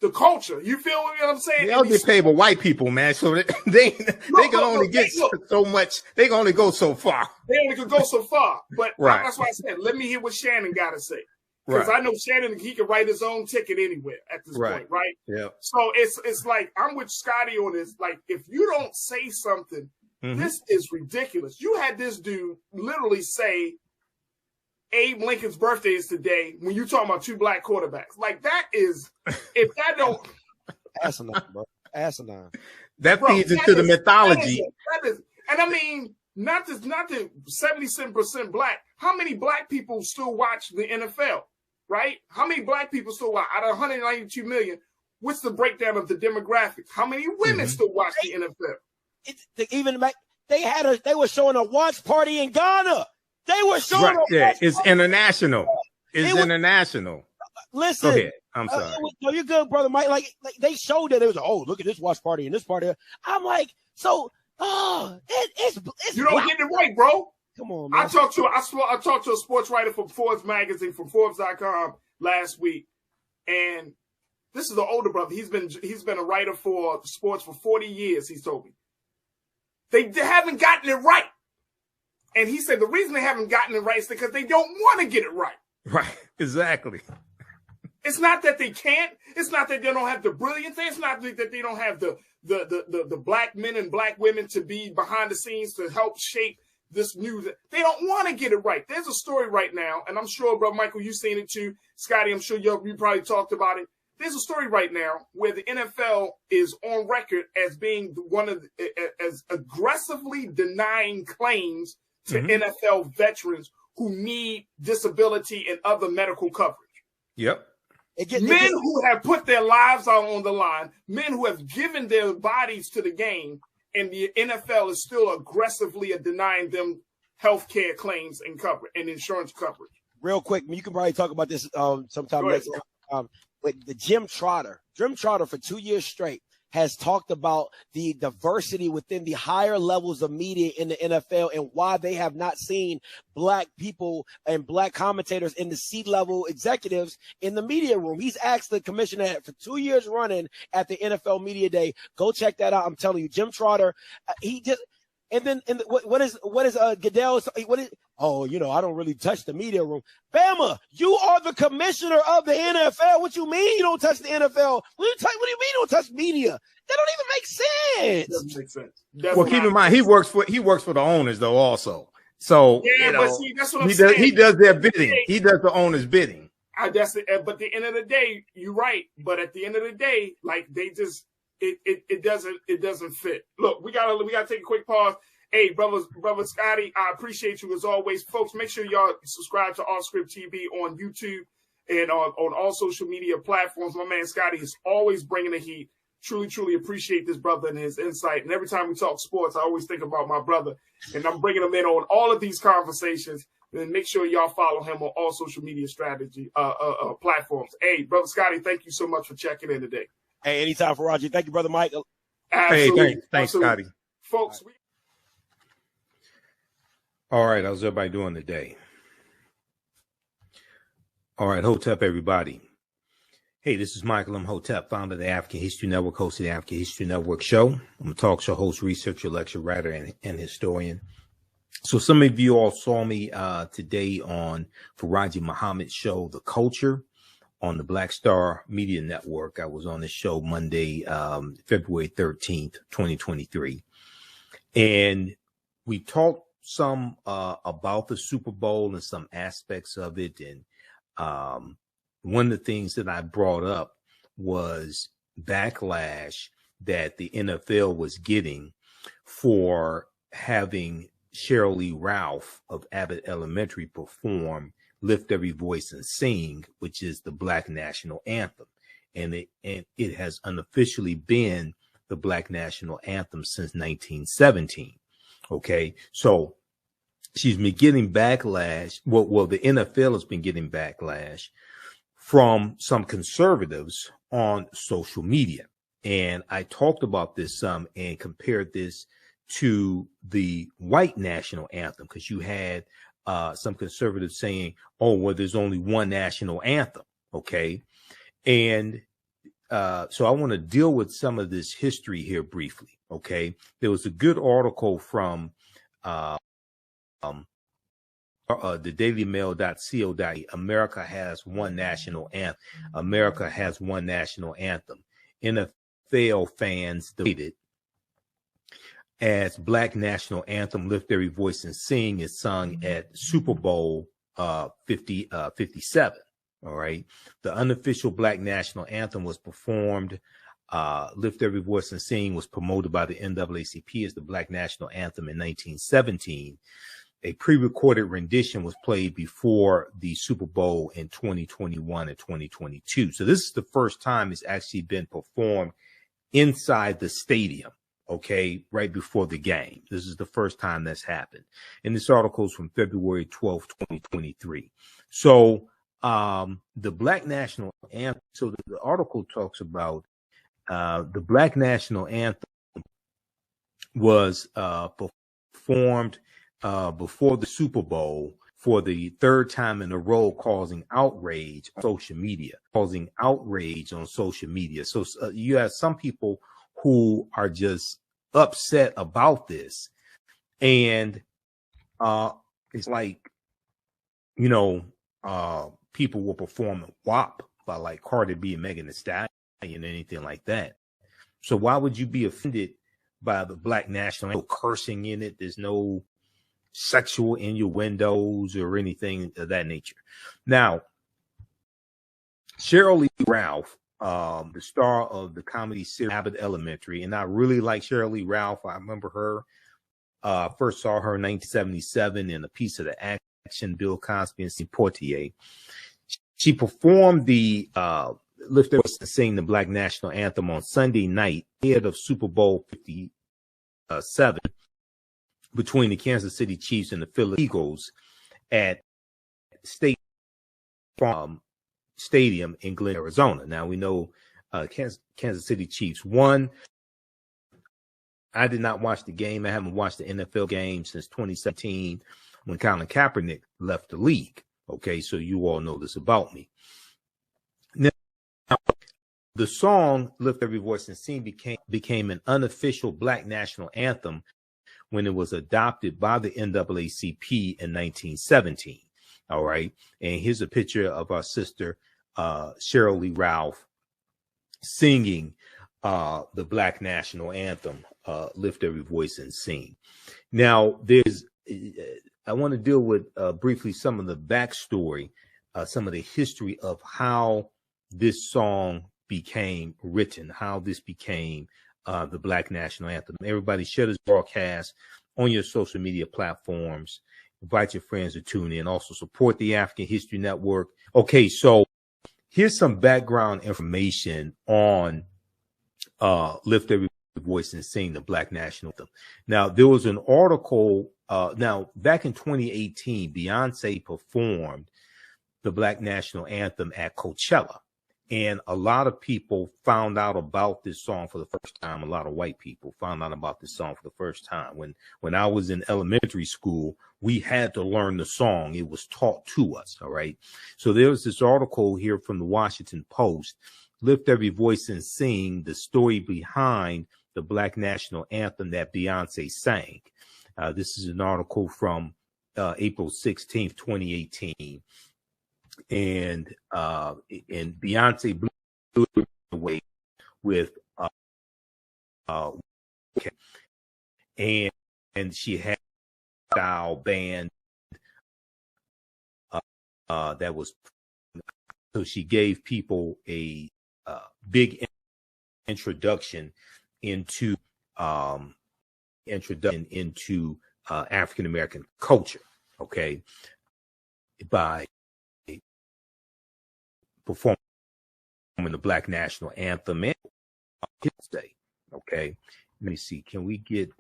The culture. You feel what I'm saying? They'll get paid by white people, man. So they can only get so much. They can only go so far. They only can go so far. But that's why I said, let me hear what Shannon got to say. Because I know Shannon, he can write his own ticket anywhere at this point, right? Yeah. So it's like, I'm with Scotty on this. Like, if you don't say something, this is ridiculous. You had this dude literally say, Abe Lincoln's birthday is today when you talking about two black quarterbacks. Like that is, if that don't. Asinine, bro. Asinine. That feeds into the mythology. That is, and I mean, not the 77% black. How many black people still watch the NFL, right? How many black people still watch? Out of 192 million, what's the breakdown of the demographics? How many women still watch the NFL? They were showing a watch party in Ghana. They were showing it's international. It's international. Listen. Go ahead. I'm sorry. No, you're good, brother Mike. Like they showed that it was, look at this watch party and this party. I'm like, it's you don't get it right, bro. Come on, man. I talked to a sports writer from Forbes magazine, from Forbes.com last week, and this is the older brother. He's been a writer for sports for 40 years, he's told me. They haven't gotten it right. And he said the reason they haven't gotten it right is because they don't want to get it right. Right, exactly. It's not that they can't. It's not that they don't have the brilliance. It's not that they don't have the black men and black women to be behind the scenes to help shape this news. They don't want to get it right. There's a story right now, and I'm sure, Brother Michael, you've seen it too. Scotty, I'm sure you probably talked about it. There's a story right now where the NFL is on record as being as aggressively denying claims to NFL veterans who need disability and other medical coverage. Yep. Men who have put their lives out on the line, men who have given their bodies to the game, and the NFL is still aggressively denying them health care claims and coverage and insurance coverage. Real quick, you can probably talk about this sometime next time. But the Jim Trotter for 2 years straight has talked about the diversity within the higher levels of media in the NFL and why they have not seen black people and black commentators in the C-level executives in the media room. He's asked the commissioner for 2 years running at the NFL Media Day. Go check that out. I'm telling you, Jim Trotter, what is Goodell? I don't really touch the media room. Bama, you are the commissioner of the NFL. What you mean you don't touch the NFL? What do you mean you don't touch media? That don't even make sense. Doesn't make sense. Well, keep in mind he works for the owners though also. So but see, that's what I'm saying. He does their bidding. He does the owner's bidding. That's it. But at the end of the day, you're right. But at the end of the day, like they just it doesn't fit. Look, we gotta take a quick pause. Hey, brother Scotty, I appreciate you as always. Folks, make sure y'all subscribe to Offscript TV on YouTube and on all social media platforms. My man Scotty is always bringing the heat. Truly appreciate this brother and his insight. And every time we talk sports, I always think about my brother. And I'm bringing him in on all of these conversations. And make sure y'all follow him on all social media strategy platforms. Hey, brother Scotty, thank you so much for checking in today. Hey, anytime, Farajii. Thank you, brother Mike. Absolutely. Hey, thanks, Scotty. Folks, all right, how's everybody doing today? All right, Hotep, everybody. Hey, this is Michael Imhotep, founder of the African History Network, host of the African History Network show. I'm a talk show host, researcher, lecturer, writer, and historian. So some of you all saw me today on Farajii Muhammad's show, The Culture, on the Black Star Media Network. I was on this show Monday, February 13th, 2023. And we talked some about the Super Bowl and some aspects of it. And one of the things that I brought up was backlash that the NFL was getting for having Raplh of Abbott Elementary perform Lift Every Voice and Sing, which is the Black National Anthem. And it has unofficially been the Black National Anthem since 1917. Okay, so she's been getting backlash. Well, the NFL has been getting backlash from some conservatives on social media. And I talked about this some and compared this to the white national anthem, because you had some conservatives saying, oh, well, there's only one national anthem. Okay. And so I want to deal with some of this history here briefly. Okay. There was a good article from the dailymail.co.uk. America has one national anthem. America has one national anthem. NFL fans debated as Black National Anthem Lift Every Voice and Sing is sung at Super Bowl 57. All right. The unofficial Black National Anthem was performed. Lift Every Voice and Sing was promoted by the NAACP as the Black National Anthem in 1917. A pre-recorded rendition was played before the Super Bowl in 2021 and 2022. So this is the first time it's actually been performed inside the stadium. Okay, right before the game. This is the first time that's happened. And this article is from February 12th, 2023. So the Black National Anthem, so the article talks about the Black National Anthem was performed before the Super Bowl for the third time in a row, causing outrage on social media. So you have some people who are just upset about this. And it's like, people will perform WAP by like Cardi B and Megan Thee Stallion and anything like that. So why would you be offended by the Black National Anthem? No cursing in it. There's no sexual innuendos or anything of that nature. Now, Sheryl Raplh, the star of the comedy series Abbott Elementary, and I really like Sheryl Raplh. I remember her, first saw her in 1977 in A Piece of the Action Bill Cosby and C. Portier. She performed the Lift Their Voice and Sing the Black National Anthem on Sunday night ahead of Super Bowl LVII between the Kansas City Chiefs and the Philadelphia Eagles at State Farm Stadium in Glen, Arizona. Now we know Kansas City Chiefs won. I did not watch the game. I haven't watched the NFL game since 2017 when Colin Kapernick left the league. Okay, so you all know this about me. Now, the song Lift Every Voice and Sing became an unofficial Black national anthem when it was adopted by the NAACP in 1917. All right, and here's a picture of our sister Sheryl Raplh singing the Black national anthem, Lift Every Voice and Sing. Now, I want to deal with briefly some of the backstory, some of the history of how this song became written, how this became the Black national anthem. Everybody share this broadcast on your social media platforms. Invite your friends to tune in. Also support the African History Network. Okay, so here's some background information on Lift Every Voice and Sing the Black national anthem. Now, there was an article. Now, back in 2018, Beyonce performed the Black national anthem at Coachella. And a lot of people found out about this song for the first time. A lot of white people found out about this song for the first time. When I was in elementary school, we had to learn the song. It was taught to us. All right. So there was this article here from the Washington Post, Lift Every Voice and Sing, the story behind the Black national anthem that Beyonce sang. This is an article from April 16th, 2018. And Beyonce blew it away with and she had a style band that was, so she gave people a big introduction into African American culture, okay, by performing the Black national anthem and Hits Day. Okay, let me see. Can we get?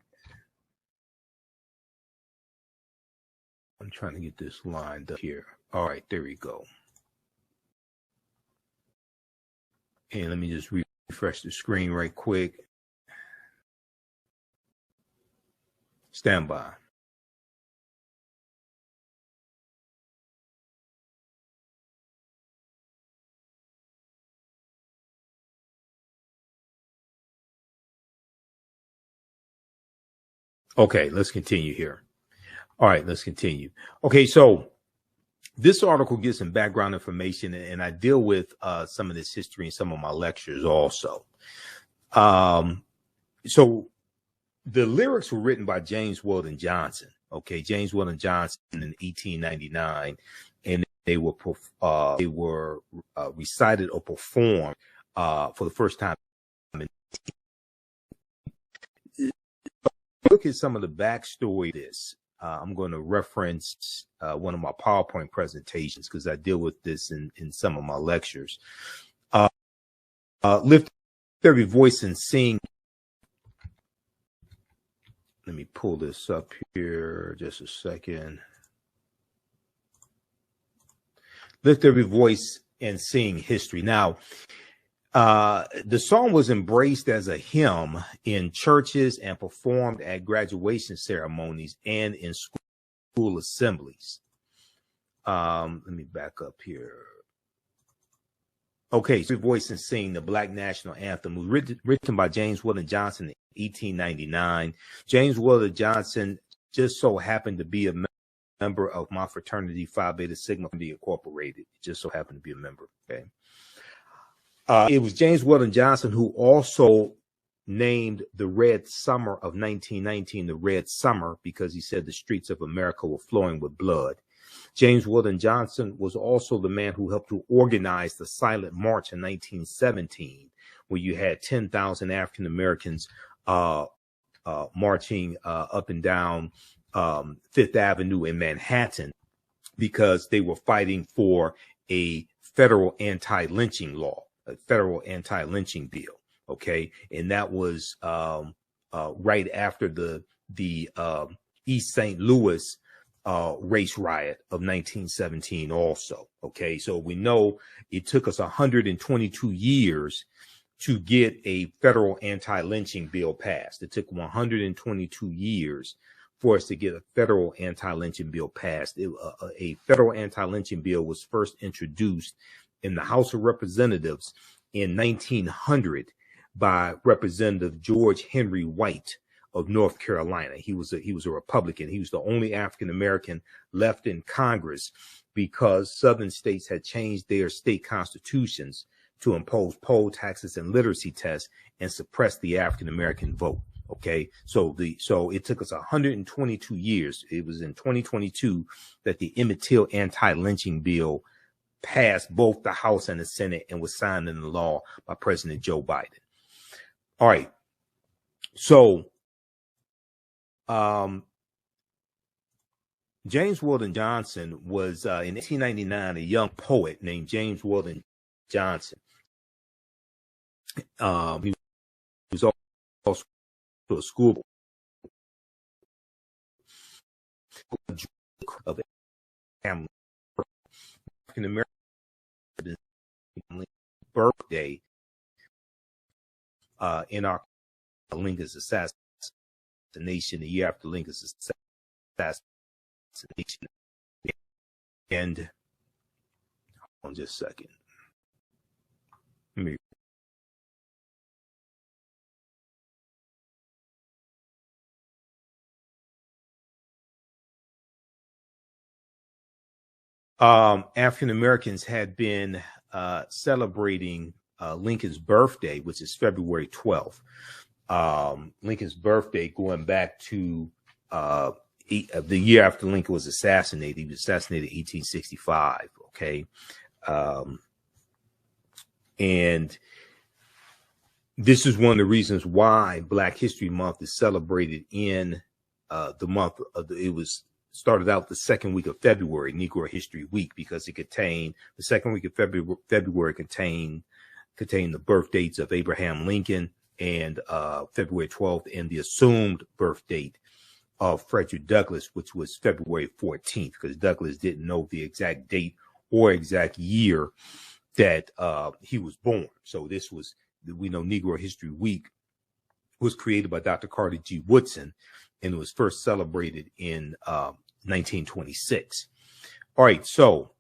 I'm trying to get this lined up here. All right, there we go. And let me just refresh the screen right quick. Stand by. Okay, let's continue here. All right, let's continue. Okay, so this article gives some background information, and I deal with some of this history in some of my lectures also. So the lyrics were written by James Weldon Johnson. Okay, James Weldon Johnson in 1899, and they were recited or performed for the first time. Look at some of the backstory of this. I'm going to reference one of my PowerPoint presentations because I deal with this in some of my lectures. Lift Every Voice and Sing. Let me pull this up here just a second. Lift Every Voice and Sing History. Now, the song was embraced as a hymn in churches and performed at graduation ceremonies and in school assemblies. Let me back up here. Okay, so Voice and Sing, the Black National Anthem, was written by James Weldon Johnson in 1899. James Weldon Johnson just so happened to be a member of my fraternity, Phi Beta Sigma Incorporated. Just so happened to be a member. Okay. It was James Weldon Johnson who also named the Red Summer of 1919 the Red Summer because he said the streets of America were flowing with blood. James Weldon Johnson was also the man who helped to organize the Silent March in 1917, where you had 10,000 African Americans marching up and down Fifth Avenue in Manhattan because they were fighting for a federal anti-lynching law, a federal anti-lynching bill. Okay, and that was right after the East St. Louis race riot of 1917 also. Okay, so we know it took us 122 years to get a federal anti-lynching bill passed. It took 122 years for us to get a federal anti-lynching bill passed. A federal anti-lynching bill was first introduced in the House of Representatives in 1900 by Representative George Henry White of North Carolina. He was a Republican. He was the only African American left in Congress because Southern states had changed their state constitutions to impose poll taxes and literacy tests and suppress the African American vote. Okay, so it took us 122 years. It was in 2022 that the Imhotep anti-lynching bill passed both the House and the Senate and was signed into law by President Joe Biden. All right, so James Weldon Johnson was in 1899 a young poet named James Weldon Johnson. He was also a school of African American birthday in our Lincoln's assassination, the year after Lincoln's assassination. And hold on just a second. Let me African Americans had been celebrating Lincoln's birthday, which is February 12th. Lincoln's birthday going back to the year after Lincoln was assassinated. He was assassinated in 1865. Okay. And this is one of the reasons why Black History Month is celebrated in the month of it was started out the second week of February, Negro History Week, because it contained the second week of February contained the birth dates of Abraham Lincoln and February 12th, and the assumed birth date of Frederick Douglass, which was February 14th, because Douglass didn't know the exact date or exact year that he was born. So this was, we know Negro History Week was created by Dr. Carter G. Woodson, and it was first celebrated in 1926. All right, so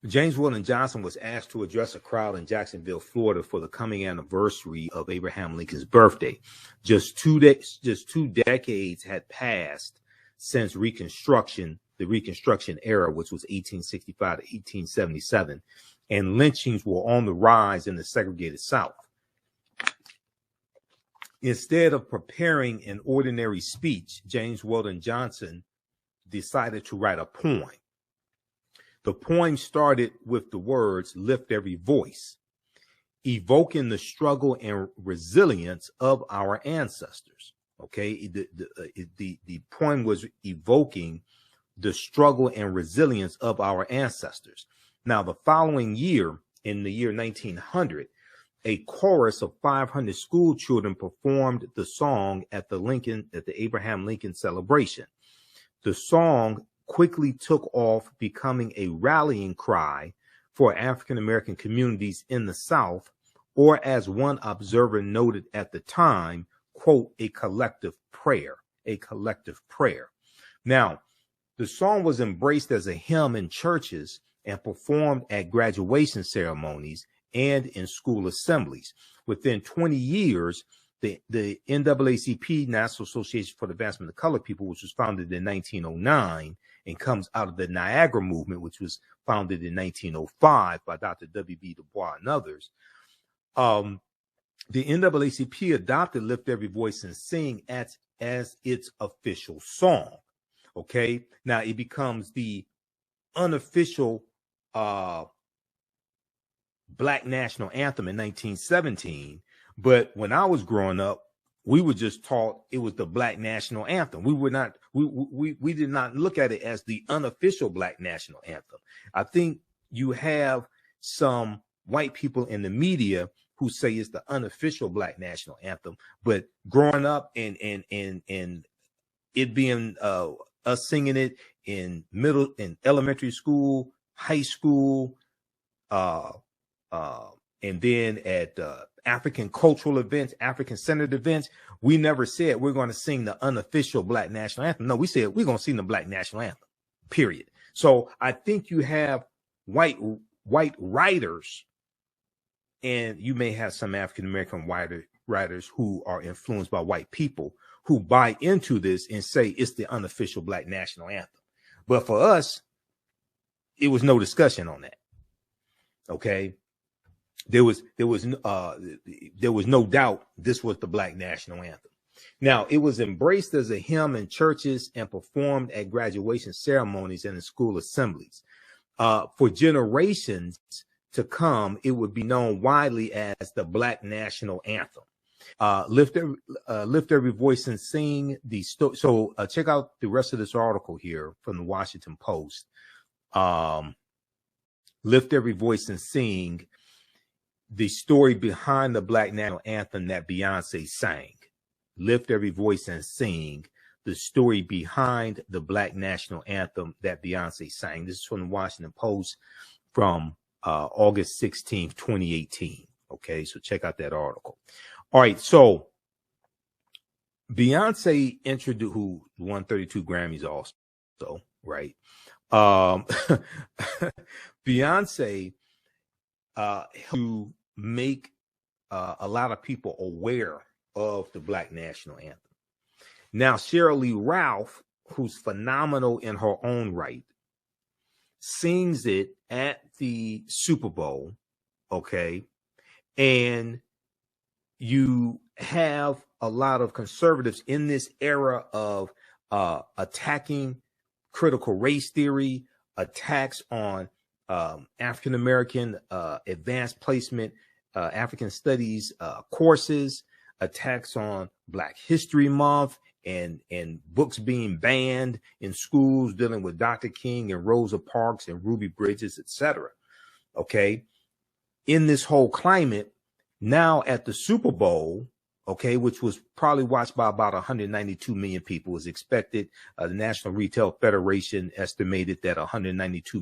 James Weldon Johnson was asked to address a crowd in Jacksonville, Florida, for the coming anniversary of Abraham Lincoln's birthday. Just two decades had passed since the Reconstruction era, which was 1865 to 1877, and lynchings were on the rise in the segregated South. Instead of preparing an ordinary speech, James Weldon Johnson decided to write a poem. The poem started with the words, "Lift every voice," evoking the struggle and resilience of our ancestors. Okay, the poem was evoking the struggle and resilience of our ancestors. Now, the following year, in the year 1900, a chorus of 500 school children performed the song at the Abraham Lincoln celebration. The song quickly took off, becoming a rallying cry for African American communities in the South, or as one observer noted at the time, quote, a collective prayer. Now, the song was embraced as a hymn in churches and performed at graduation ceremonies and in school assemblies. Within 20 years, the NAACP, National Association for the Advancement of Colored People, which was founded in 1909 and comes out of the Niagara Movement, which was founded in 1905 by Dr. W.B. Du Bois and others. The NAACP adopted "Lift Every Voice and Sing" as its official song. Okay, now it becomes the unofficial Black national anthem in 1917. But when I was growing up, we were just taught it was the Black national anthem. We did not look at it as the unofficial Black national anthem. I think you have some white people in the media who say it's the unofficial Black national anthem, but growing up and it being us singing it in elementary school, high school, and then at African cultural events, African centered events, we never said we're going to sing the unofficial Black national anthem. No, we said we're going to sing the Black national anthem, period. So I think you have white writers, and you may have some African-American writers who are influenced by white people who buy into this and say it's the unofficial Black national anthem. But for us, it was no discussion on that. Okay. There was no doubt this was the Black national anthem. Now, it was embraced as a hymn in churches and performed at graduation ceremonies and in school assemblies. For generations to come, it would be known widely as the Black national anthem. Lift every voice and sing the story. So check out the rest of this article here from the Washington Post. Lift every voice and sing the story behind the Black national anthem that Beyonce sang. Lift every voice and sing the story behind the Black national anthem that Beyonce sang. This is from the Washington Post from August 16th, 2018. Okay, so check out that article. All right, so Beyonce introduced, who won 32 Grammys also, right? Beyonce to make a lot of people aware of the Black national anthem. Now, Sheryl, who's phenomenal in her own right, sings it at the Super Bowl, okay? And you have a lot of conservatives in this era of attacking critical race theory, attacks on African-American advanced placement, African studies courses, attacks on Black History Month, and books being banned in schools dealing with Dr. King and Rosa Parks and Ruby Bridges, etc. Okay. In this whole climate, now at the Super Bowl, okay, which was probably watched by about 192 million people, was expected. The National Retail Federation estimated that 192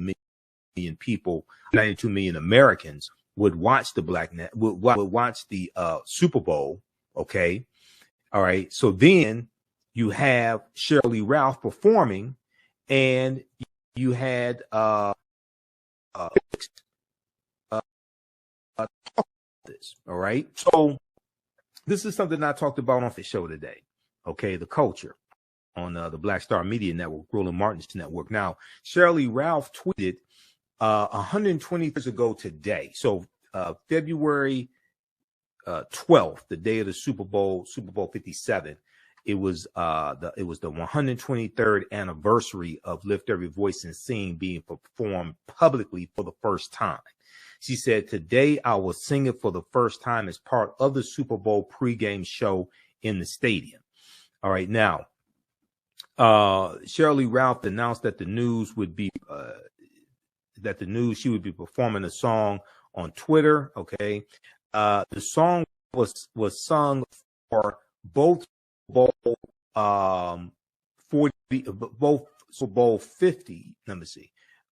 million people, 92 million Americans would watch the would watch the Super Bowl. Okay. All right. So then you have Sheryl performing, and you had this. All right. So this is something I talked about on the show today. Okay. The culture on the Black Star Media Network, Roland Martin's network. Now, Sheryl tweeted 120 years ago today. So February 12th, the day of the Super Bowl, Super Bowl 57. It was the 123rd anniversary of Lift Every Voice and Sing being performed publicly for the first time. She said, "Today I will sing it for the first time as part of the Super Bowl pregame show in the stadium." All right. Now, Sheryl announced that she would be performing a song on Twitter. Okay. The song was sung for both both Super Bowl 50. Let me see.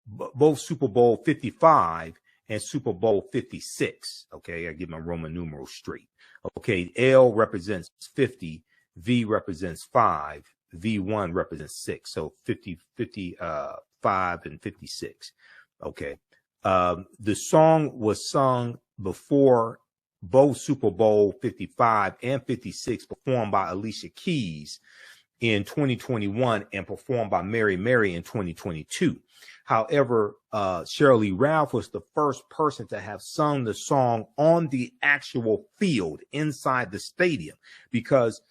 Both Super Bowl 55 and Super Bowl 56. Okay, I get my Roman numerals straight. Okay, L represents 50, V represents 5, V1 represents 6. So 50, 55, and 56. Okay. The song was sung before both Super Bowl 55 and 56, performed by Alicia Keys in 2021 and performed by Mary Mary in 2022. However, Sheryl was the first person to have sung the song on the actual field inside the stadium, because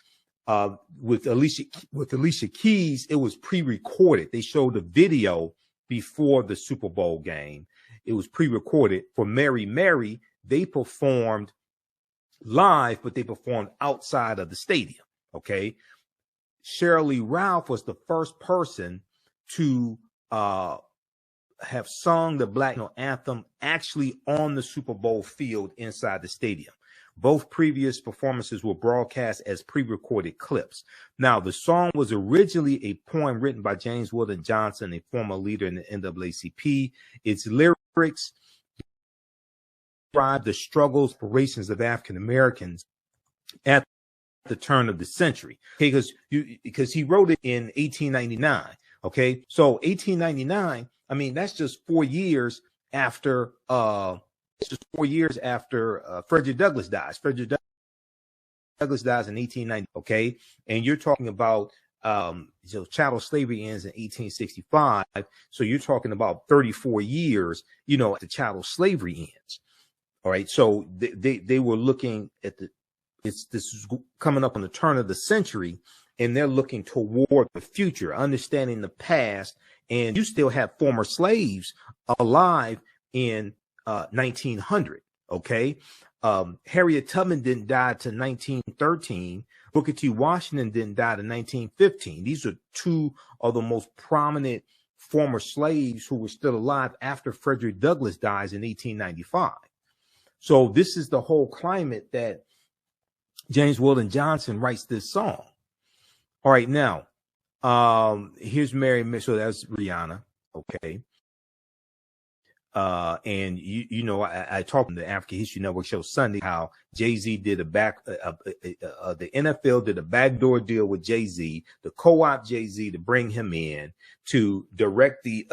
with Alicia Keys, it was pre-recorded. They showed the video before the Super Bowl game. It was pre-recorded. For Mary Mary, they performed live, but they performed outside of the stadium. Okay. Sheryl Ralph was the first person to have sung the Black National Anthem actually on the Super Bowl field inside the stadium. Both previous performances were broadcast as pre-recorded clips. Now, the song was originally a poem written by James Weldon Johnson, a former leader in the NAACP. Its lyrics describe the struggles, aspirations of African Americans at the turn of the century. Okay, because he wrote it in 1899. Okay, so 1899. I mean, that's just 4 years after. It's just 4 years after Frederick Douglass dies. Frederick Douglass dies in 1890. Okay, and you're talking about so chattel slavery ends in 1865. So you're talking about 34 years. You know, the chattel slavery ends. All right, so they were looking at this is coming up on the turn of the century, and they're looking toward the future, understanding the past. And you still have former slaves alive in 1900. Okay. Harriet Tubman didn't die till 1913. Booker T. Washington didn't die till 1915. These are two of the most prominent former slaves who were still alive after Frederick Douglass dies in 1895. So this is the whole climate that James Weldon Johnson writes this song. All right, now, here's Mary Mitchell. That's Rihanna. Okay. And you know, I talked on the African History Network show Sunday how Jay-Z did the NFL did a backdoor deal with Jay-Z, the co-op Jay-Z to bring him in to direct the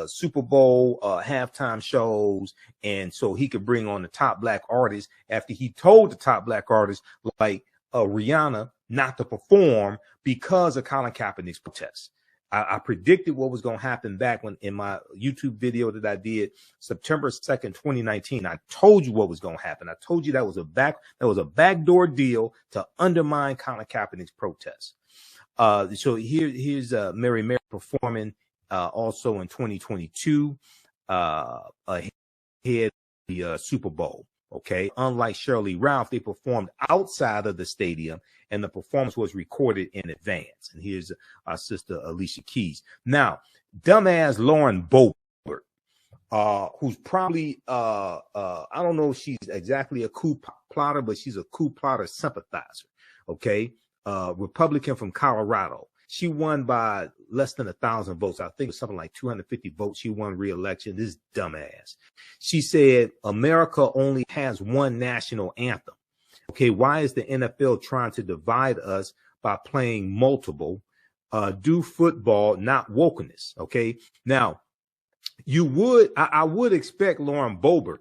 Super Bowl halftime shows, and so he could bring on the top black artists after he told the top black artists like Rihanna not to perform because of Colin Kaepernick's protests. I predicted what was going to happen back when in my YouTube video that I did September 2nd, 2019. I told you what was going to happen. I told you that was a backdoor deal to undermine Colin Kaepernick's protests. So here's Mary performing also in 2022 ahead of the Super Bowl. Okay, unlike Sheryl Ralph, they performed outside of the stadium, and the performance was recorded in advance. And here's our sister Alicia Keys. Now, dumbass Lauren Boebert, who's probably I don't know if she's exactly a coup plotter, but she's a coup plotter sympathizer. Okay, Republican from Colorado. She won by less than 1,000 votes. I think it was something like 250 votes. She won re-election. This dumbass. She said America only has one national anthem. Okay, why is the NFL trying to divide us by playing multiple? Do football, not wokeness. Okay, now I would expect Lauren Boebert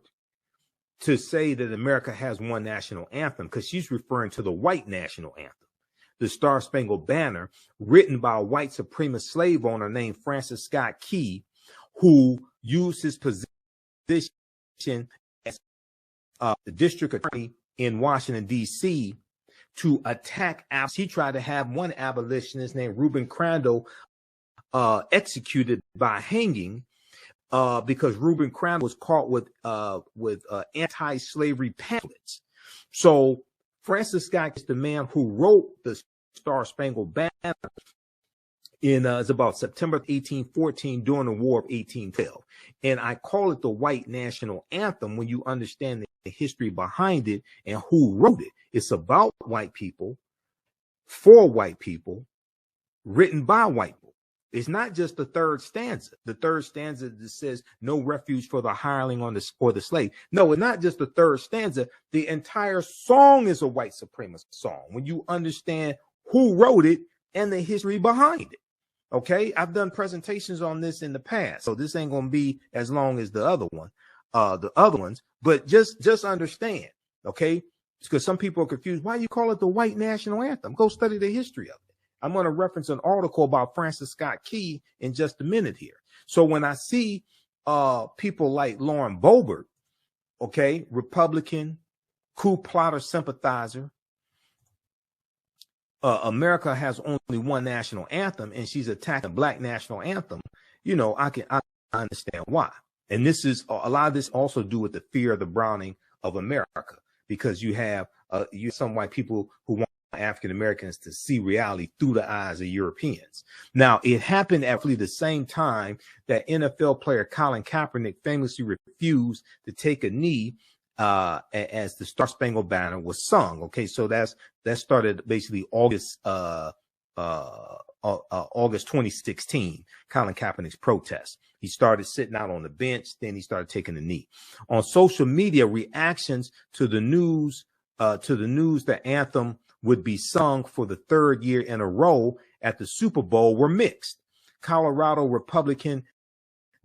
to say that America has one national anthem because she's referring to the white national anthem. The Star Spangled Banner, written by a white supremacist slave owner named Francis Scott Key, who used his position as the district attorney in Washington, D.C. to attack. He tried to have one abolitionist named Reuben Crandall executed by hanging because Reuben Crandall was caught with anti-slavery pamphlets. So Francis Scott is the man who wrote the Star Spangled Banner in it's about September 1814 during the War of 1812. And I call it the white national anthem when you understand the history behind it and who wrote it. It's about white people, for white people, written by white people. It's not just the third stanza. The third stanza that says no refuge for the hireling or the slave. No, it's not just the third stanza. The entire song is a white supremacist song when you understand who wrote it and the history behind it. Okay, I've done presentations on this in the past, so this ain't gonna be as long as the other ones. But just understand, okay? Because some people are confused. Why you call it the white national anthem? Go study the history of it. I'm going to reference an article about Francis Scott Key in just a minute here. So when I see people like Lauren Boebert, okay, Republican, coup plotter sympathizer, America has only one national anthem, and she's attacking Black national anthem. You know, I understand why. And this is a lot of this also do with the fear of the browning of America, because you have some white people who want African Americans to see reality through the eyes of Europeans. Now, it happened at the same time that NFL player Colin Kapernick famously refused to take a knee as the Star Spangled Banner was sung. Okay, so that started basically August 2016, Colin Kaepernick's protest. He started sitting out on the bench, then he started taking a knee. On social media, reactions to the news that Anthem would be sung for the third year in a row at the Super Bowl were mixed. Colorado Republican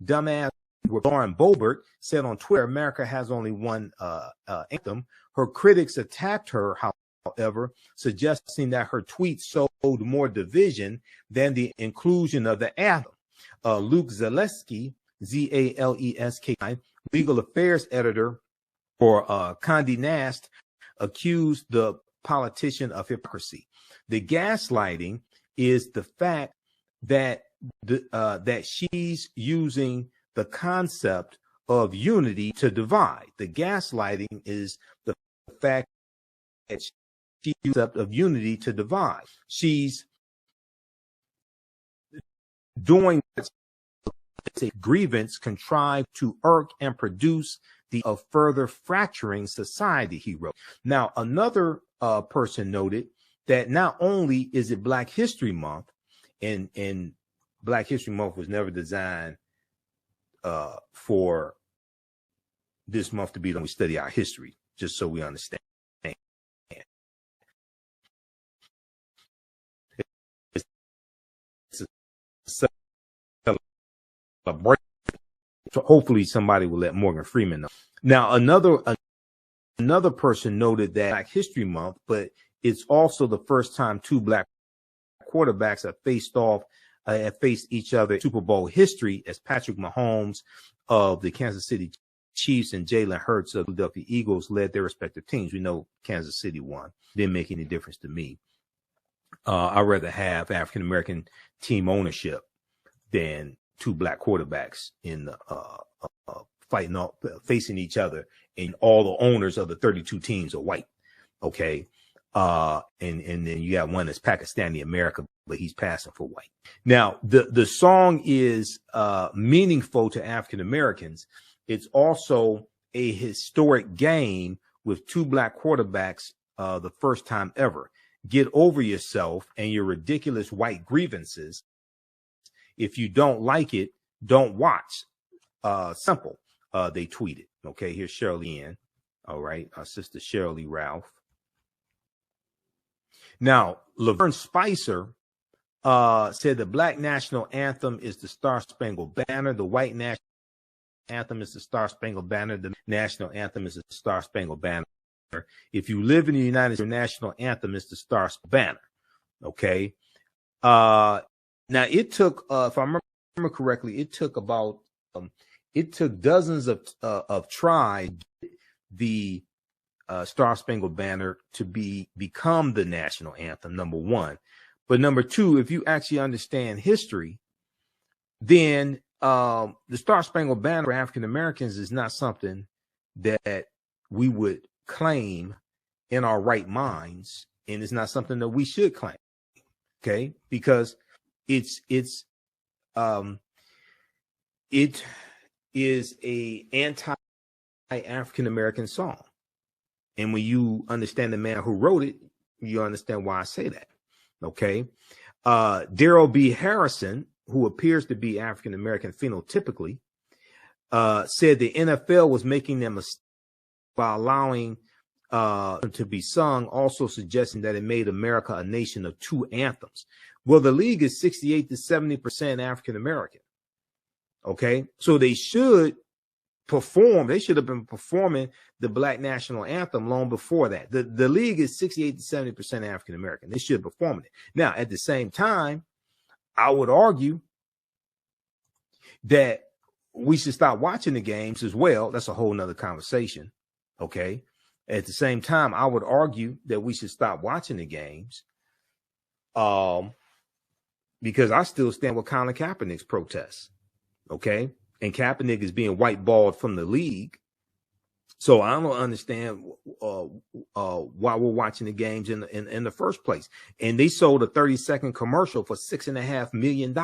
dumbass Lauren Boebert said on Twitter, America has only one anthem. Her critics attacked her, however, suggesting that her tweet showed more division than the inclusion of the anthem. Luke Zaleski, Zaleski, legal affairs editor for Condé Nast, accused the politician of hypocrisy. The gaslighting is the fact that that she's using the concept of unity to divide. The gaslighting is the fact that she's using the concept of unity to divide. She's doing a grievance contrived to irk and produce of further fracturing society, he wrote. Now, another person noted that not only is it Black History Month, and Black History Month was never designed for this month to be when we study our history, just so we understand. So hopefully somebody will let Morgan Freeman know. Now, another person noted that Black History Month, but it's also the first time two Black quarterbacks have faced each other in Super Bowl history, as Patrick Mahomes of the Kansas City Chiefs and Jalen Hurts of the Philadelphia Eagles led their respective teams. We know Kansas City won. Didn't make any difference to me. I'd rather have African American team ownership than two Black quarterbacks in facing each other, and all the owners of the 32 teams are white. Okay. And then you got one that's Pakistani American, but he's passing for white. Now, the song is meaningful to African Americans. It's also a historic game with two Black quarterbacks, the first time ever. Get over yourself and your ridiculous white grievances. If you don't like it, don't watch. Simple. They tweeted. Okay, here's Sheryl. All right, our sister Sheryl Ralph. Now, Laverne Spicer said the Black national anthem is the Star Spangled Banner. The white national anthem is the Star Spangled Banner. The national anthem is the Star Spangled Banner. If you live in the United States, your national anthem is the Star Spangled Banner. Okay. Now it took, if I remember correctly, it took dozens of tries the Star Spangled Banner to become the national anthem, number one. But number two, if you actually understand history, then the Star Spangled Banner for African Americans is not something that we would claim in our right minds, and it's not something that we should claim. Okay, because it is a anti-African American song. And when you understand the man who wrote it, you understand why I say that. Okay. Daryl B. Harrison, who appears to be African American phenotypically, said the NFL was making them by allowing to be sung, also suggesting that it made America a nation of two anthems. Well, the league is 68 to 70% African American. Okay, so they should perform. They should have been performing the Black national anthem long before that. The league is 68 to 70% African American. They should perform it. Now, at the same time, I would argue that we should stop watching the games as well. That's a whole nother conversation. Okay. At the same time, I would argue that we should stop watching the games. Because I still stand with Colin Kaepernick's protests. Okay. And Kaepernick is being whiteballed from the league. So I don't understand why we're watching the games in the first place. And they sold a 30-second commercial for $6.5 million.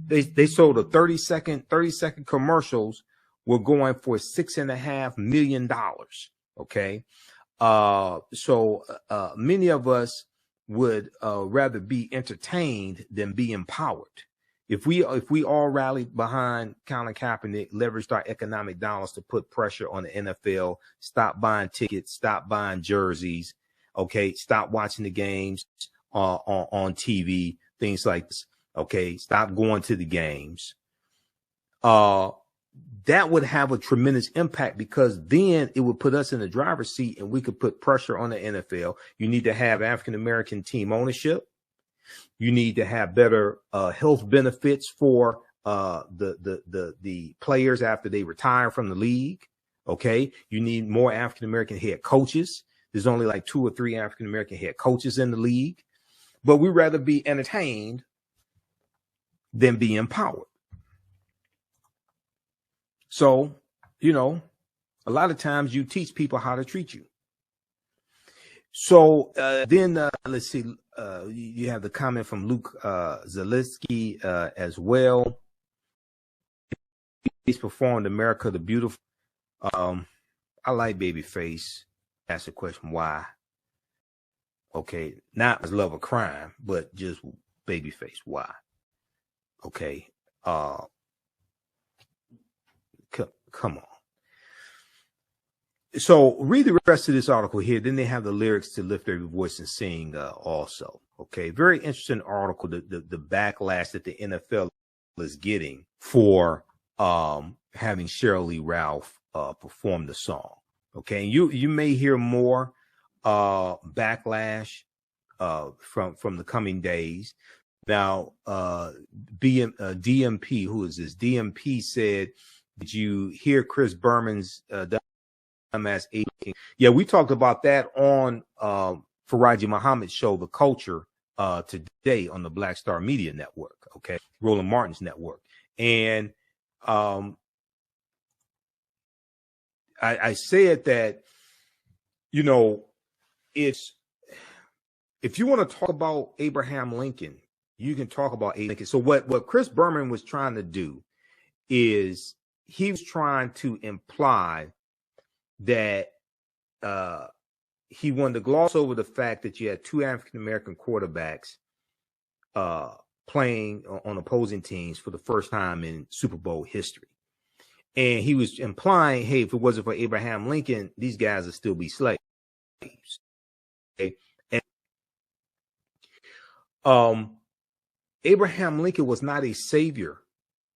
They sold a 30-second commercials were going for $6.5 million. Okay. So many of us would rather be entertained than be empowered. If we all rallied behind Colin Kaepernick, leveraged our economic dollars to put pressure on the NFL, stop buying tickets, stop buying jerseys, okay, stop watching the games on TV, things like this, okay, stop going to the games, that would have a tremendous impact, because then it would put us in the driver's seat and we could put pressure on the NFL. You need to have African-American team ownership. You need to have better health benefits for the players after they retire from the league. Okay. You need more African-American head coaches. There's only like 2 or 3 African-American head coaches in the league, but we'd rather be entertained than be empowered. So, you know, a lot of times you teach people how to treat you. So then let's see, you have the comment from Luke Zaleski as well. He's performed America the Beautiful. I like Babyface. Ask the question, why? Okay, not as love of crime, but just Babyface, why? Okay, come on. So read the rest of this article here. Then they have the lyrics to Lift Every Voice and Sing also. Okay, very interesting article. The backlash that the NFL is getting for having Sheryl Lee Ralph perform the song. Okay, and you may hear more backlash from the coming days. Now, DMP, who is this? DMP said, did you hear Chris Berman's dumbass 18? Yeah, we talked about that on Farajii Muhammad's show, The Culture, today on the Black Star Media Network, okay, Roland Martin's network. And I said that, you know, if you want to talk about Abraham Lincoln, you can talk about Abraham Lincoln. So what Chris Berman was trying to do is he was trying to imply that he wanted to gloss over the fact that you had 2 African-American quarterbacks playing on opposing teams for the first time in Super Bowl history. And he was implying, hey, if it wasn't for Abraham Lincoln, these guys would still be slaves. Okay? And Abraham Lincoln was not a savior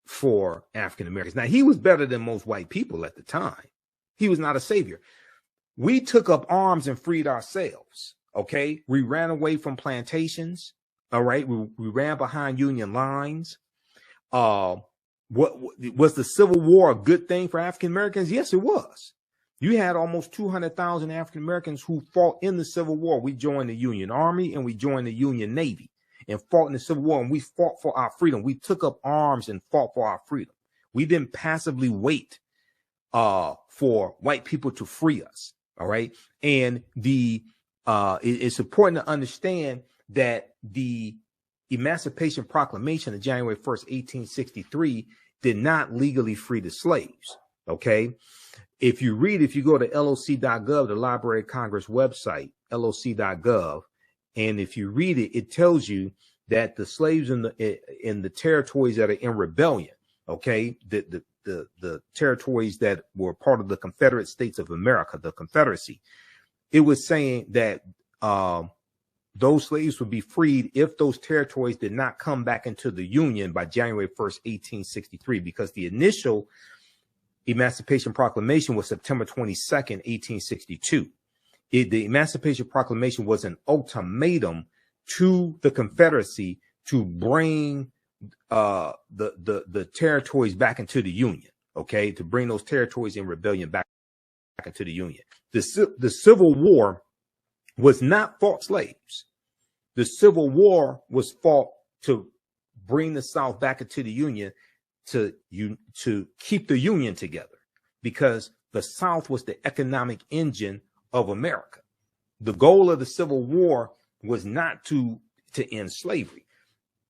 for African Americans. Now, he was better than most white people at the time. He was not a savior. We took up arms and freed ourselves. Okay. We ran away from plantations. All right. We ran behind Union lines. What was the Civil War a good thing for African Americans? Yes, it was. You had almost 200,000 African Americans who fought in the Civil War. We joined the Union Army and we joined the Union Navy and fought in the Civil War, and we fought for our freedom. We took up arms and fought for our freedom. We didn't passively wait for white people to free us. All right. And it's important to understand that the Emancipation Proclamation of January 1st, 1863 did not legally free the slaves. Okay. If you go to loc.gov, the Library of Congress website, loc.gov, and if you read it, it tells you that the slaves in the territories that are in rebellion, okay, the territories that were part of the Confederate States of America, the Confederacy, it was saying that those slaves would be freed if those territories did not come back into the Union by January 1st, 1863, because the initial Emancipation Proclamation was September 22nd, 1862. The Emancipation Proclamation was an ultimatum to the Confederacy to bring the territories back into the Union, okay, to bring those territories in rebellion back into the Union. The Civil War was not fought slaves. The Civil War was fought to bring the South back into the Union, to keep the Union together, because the South was the economic engine of America. The goal of the Civil War was not to end slavery.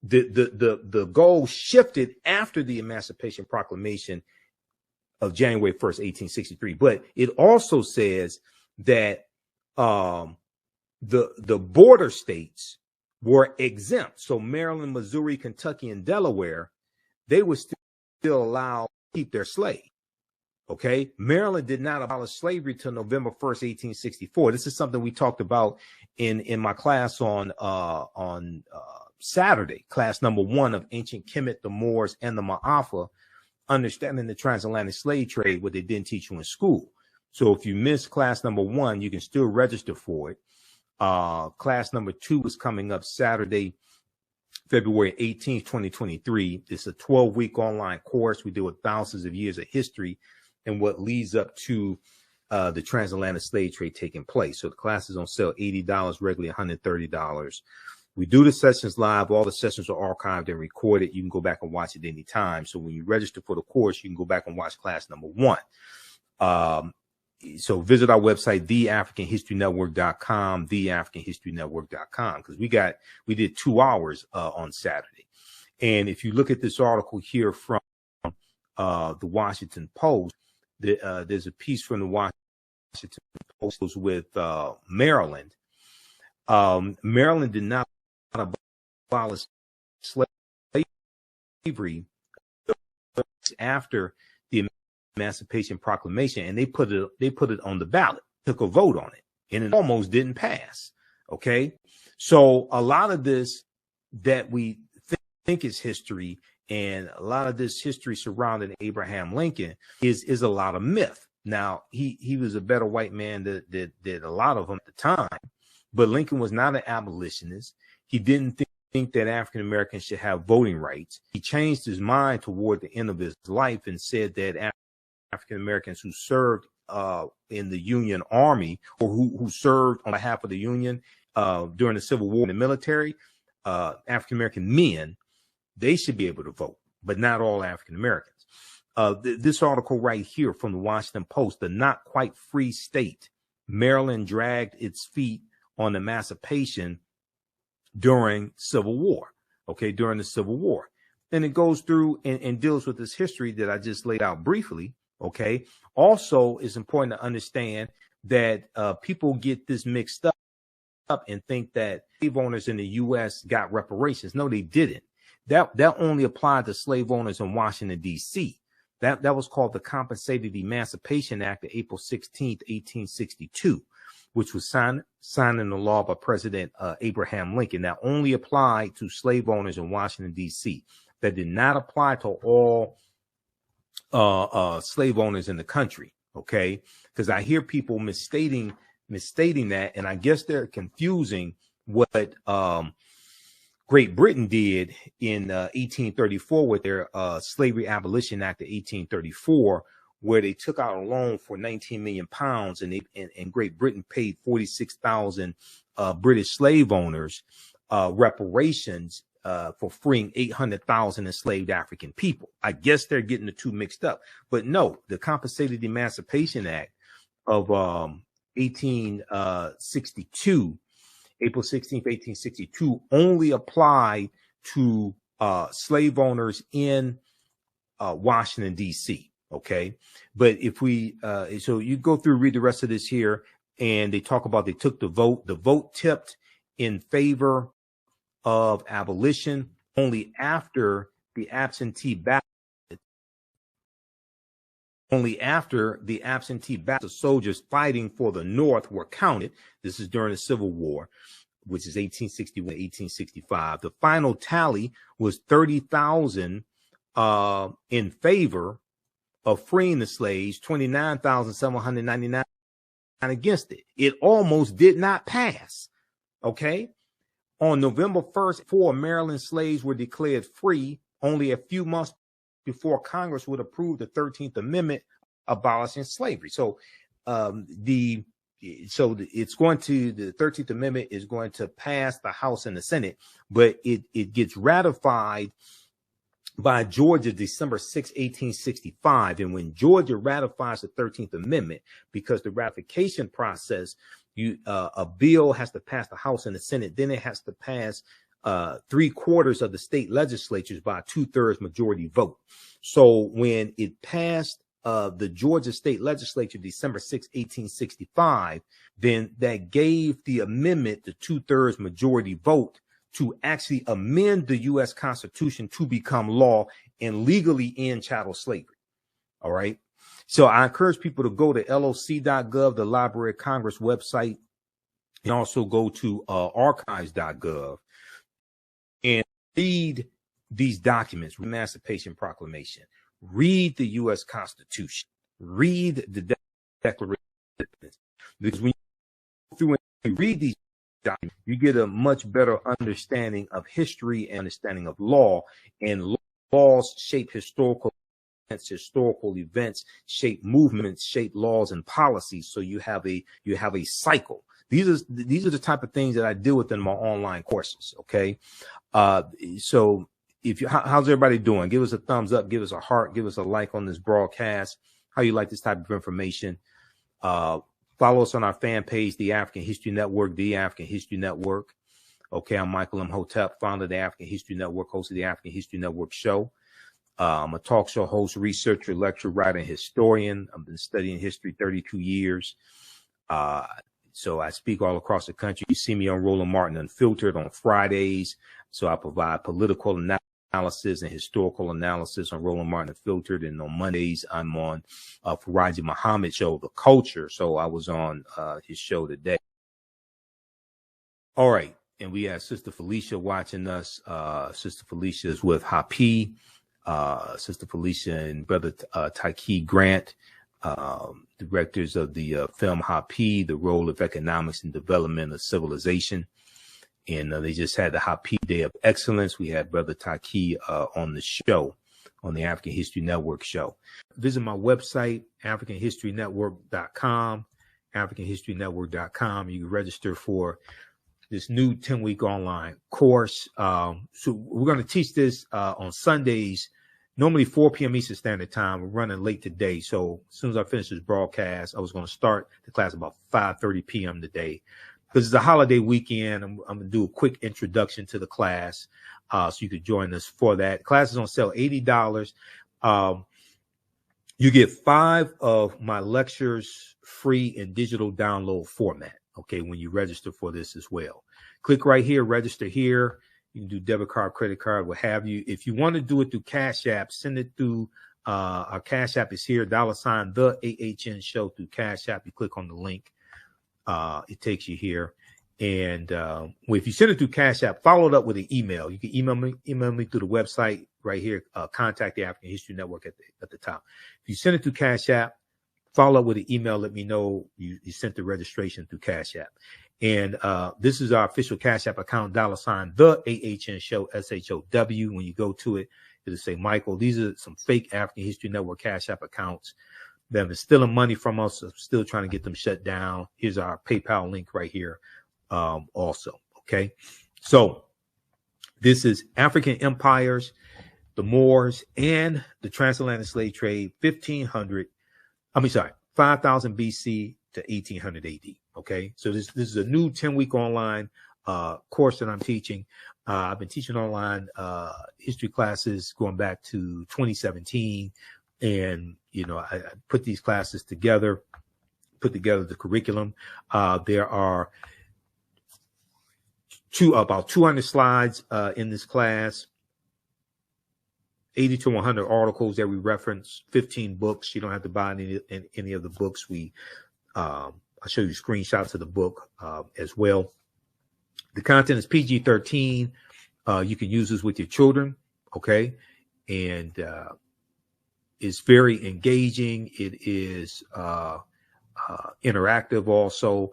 The goal shifted after the Emancipation Proclamation of January 1st, 1863. But it also says that the border states were exempt. So Maryland, Missouri, Kentucky, and Delaware, they were still allowed to keep their slaves. Okay, Maryland did not abolish slavery till November 1st, 1864. This is something we talked about in my class on Saturday, class number 1 of Ancient Kemet, the Moors, and the Ma'afa, Understanding the Transatlantic Slave Trade, what they didn't teach you in school. So if you missed class number 1, you can still register for it. Class number 2 is coming up Saturday, February 18th, 2023. It's a 12-week online course. We deal with thousands of years of history and what leads up to the transatlantic slave trade taking place. So the class is on sale, $80, regularly $130. We do the sessions live. All the sessions are archived and recorded. You can go back and watch it anytime. So when you register for the course, you can go back and watch class number 1. So visit our website, theafricanhistorynetwork.com, theafricanhistorynetwork.com, because we did 2 hours on Saturday. And if you look at this article here from the Washington Post, there's a piece from the Washington Post with Maryland. Maryland did not abolish slavery after the Emancipation Proclamation, and they put it on the ballot, took a vote on it, and it almost didn't pass. Okay, so a lot of this that we think is history, and a lot of this history surrounding Abraham Lincoln is a lot of myth. Now, he was a better white man than a lot of them at the time, but Lincoln was not an abolitionist. He didn't think that African Americans should have voting rights. He changed his mind toward the end of his life and said that African Americans who served in the Union Army, or who served on behalf of the Union during the Civil War in the military, African American men, they should be able to vote, but not all African Americans. This article right here from the Washington Post, the not quite free state, Maryland dragged its feet on emancipation during Civil War. Okay, during the Civil War. And it goes through and deals with this history that I just laid out briefly. Okay. Also, it's important to understand that people get this mixed up and think that slave owners in the U.S. got reparations. No, they didn't. That only applied to slave owners in Washington, D.C. That was called the Compensated Emancipation Act of April 16th, 1862, which was signed into law by President Abraham Lincoln. That only applied to slave owners in Washington, D.C. That did not apply to all slave owners in the country. Okay, because I hear people misstating that, and I guess they're confusing what Great Britain did in 1834 with their Slavery Abolition Act of 1834, where they took out a loan for 19 million pounds, and Great Britain paid 46,000 British slave owners reparations for freeing 800,000 enslaved African people. I guess they're getting the two mixed up. But no, the Compensated Emancipation Act of 1862, April 16th, 1862, only applied to slave owners in Washington, D.C. Okay. But if we so you go through, read the rest of this here, and they talk about they took the vote tipped in favor of abolition only after the absentee ballot. Only after the absentee ballot soldiers fighting for the North were counted. This is during the Civil War, which is 1861, 1865. The final tally was 30,000 in favor of freeing the slaves, 29,799 against it. It almost did not pass. Okay. On November 1st, 4 Maryland slaves were declared free only a few months before Congress would approve the 13th Amendment abolishing slavery. So the 13th Amendment is going to pass the House and the Senate, but it gets ratified by Georgia, December 6, 1865. And when Georgia ratifies the 13th Amendment, because the ratification process, a bill has to pass the House and the Senate, then it has to pass 3/4 of the state legislatures by a 2/3 majority vote. So when it passed the Georgia state legislature December 6, 1865, then that gave the amendment the 2/3 majority vote to actually amend the U.S. Constitution to become law and legally end chattel slavery. All right. So I encourage people to go to loc.gov, the Library of Congress website, and also go to archives.gov and read these documents, Emancipation Proclamation, read the U.S. Constitution, read the Declaration of Independence. Because when you go through and read these documents, you get a much better understanding of history and understanding of law, and laws shape historical events, shape movements, shape laws and policies. So you have a cycle. These are the type of things that I deal with in my online courses. Okay. So how's everybody doing? Give us a thumbs up, give us a heart, give us a like on this broadcast. How you like this type of information? Follow us on our fan page, The African History Network, The African History Network. Okay, I'm Michael Imhotep, founder of the African History Network, host of the African History Network show. I'm a talk show host, researcher, lecturer, writer, and historian. I've been studying history 32 years. So I speak all across the country. You see me on Roland Martin Unfiltered on Fridays. So I provide political analysis and historical analysis on Roland Martin Unfiltered. And on Mondays, I'm on Farajii Muhammad show, The Culture. So I was on his show today. All right. And we have Sister Felicia watching us. Sister Felicia is with Hapi. Sister Felicia and Brother Taiki Grant, directors of the film Hapi, The Role of Economics and Development of Civilization. And they just had the Hapi Day of Excellence. We had Brother Taiki on the show, on the African History Network show. Visit my website, AfricanHistoryNetwork.com, AfricanHistoryNetwork.com. You can register for this new 10-week online course. So we're going to teach this on Sundays, normally 4 p.m. Eastern Standard Time. We're running late today. So as soon as I finish this broadcast, I was going to start the class about 5:30 p.m. today. Because it's a holiday weekend, I'm going to do a quick introduction to the class so you could join us for that. The class is on sale, $80. You get 5 of my lectures free in digital download format, okay, when you register for this as well. Click right here, register here. You can do debit card, credit card, what have you. If you want to do it through Cash App, send it through our Cash App is here, $ the AHN show through Cash App. You click on the link. It takes you here. And if you send it through Cash App, follow it up with an email. You can email me through the website right here. Contact the African History Network at the top. If you send it through Cash App, follow up with an email. Let me know you sent the registration through Cash App. And this is our official Cash App account, $ the AHN show, SHOW. When you go to it, it'll say, Michael, these are some fake African History Network Cash App accounts. They've been stealing money from us. I'm still trying to get them shut down. Here's our PayPal link right here also. Okay. So this is African empires, the Moors, and the transatlantic slave trade, 5000 BC to 1800 AD. Okay. So this is a new 10-week online course that I'm teaching. I've been teaching online history classes going back to 2017. And, I put these classes together, put together the curriculum. There are about 200 slides in this class, 80 to 100 articles that we reference, 15 books. You don't have to buy any of the books. I'll show you screenshots of the book as well. The content is PG-13. You can use this with your children, okay? And it's very engaging. It is interactive also.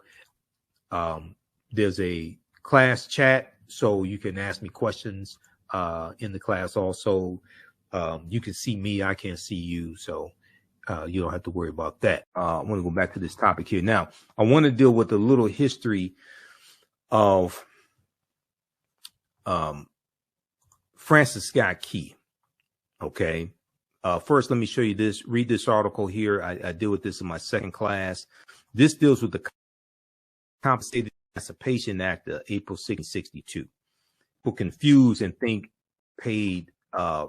There's a class chat, so you can ask me questions in the class also. You can see me, I can't see you, so you don't have to worry about that. I want to go back to this topic here. Now, I want to deal with a little history of Francis Scott Key. Okay. First, let me show you this. Read this article here. I deal with this in my second class. This deals with the Compensated Emancipation Act of April 1662. People confuse and think paid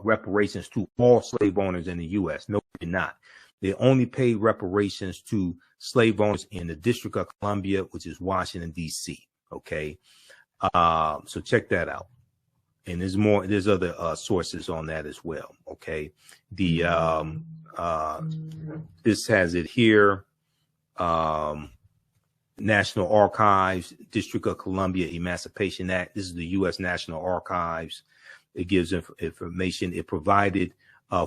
reparations to all slave owners in the U.S. No, they did not. They only paid reparations to slave owners in the District of Columbia, which is Washington, D.C. Okay. So check that out. And there's other sources on that as well. Okay. The this has it here. National Archives, District of Columbia Emancipation Act. This is the U.S. National Archives. It gives information. It provided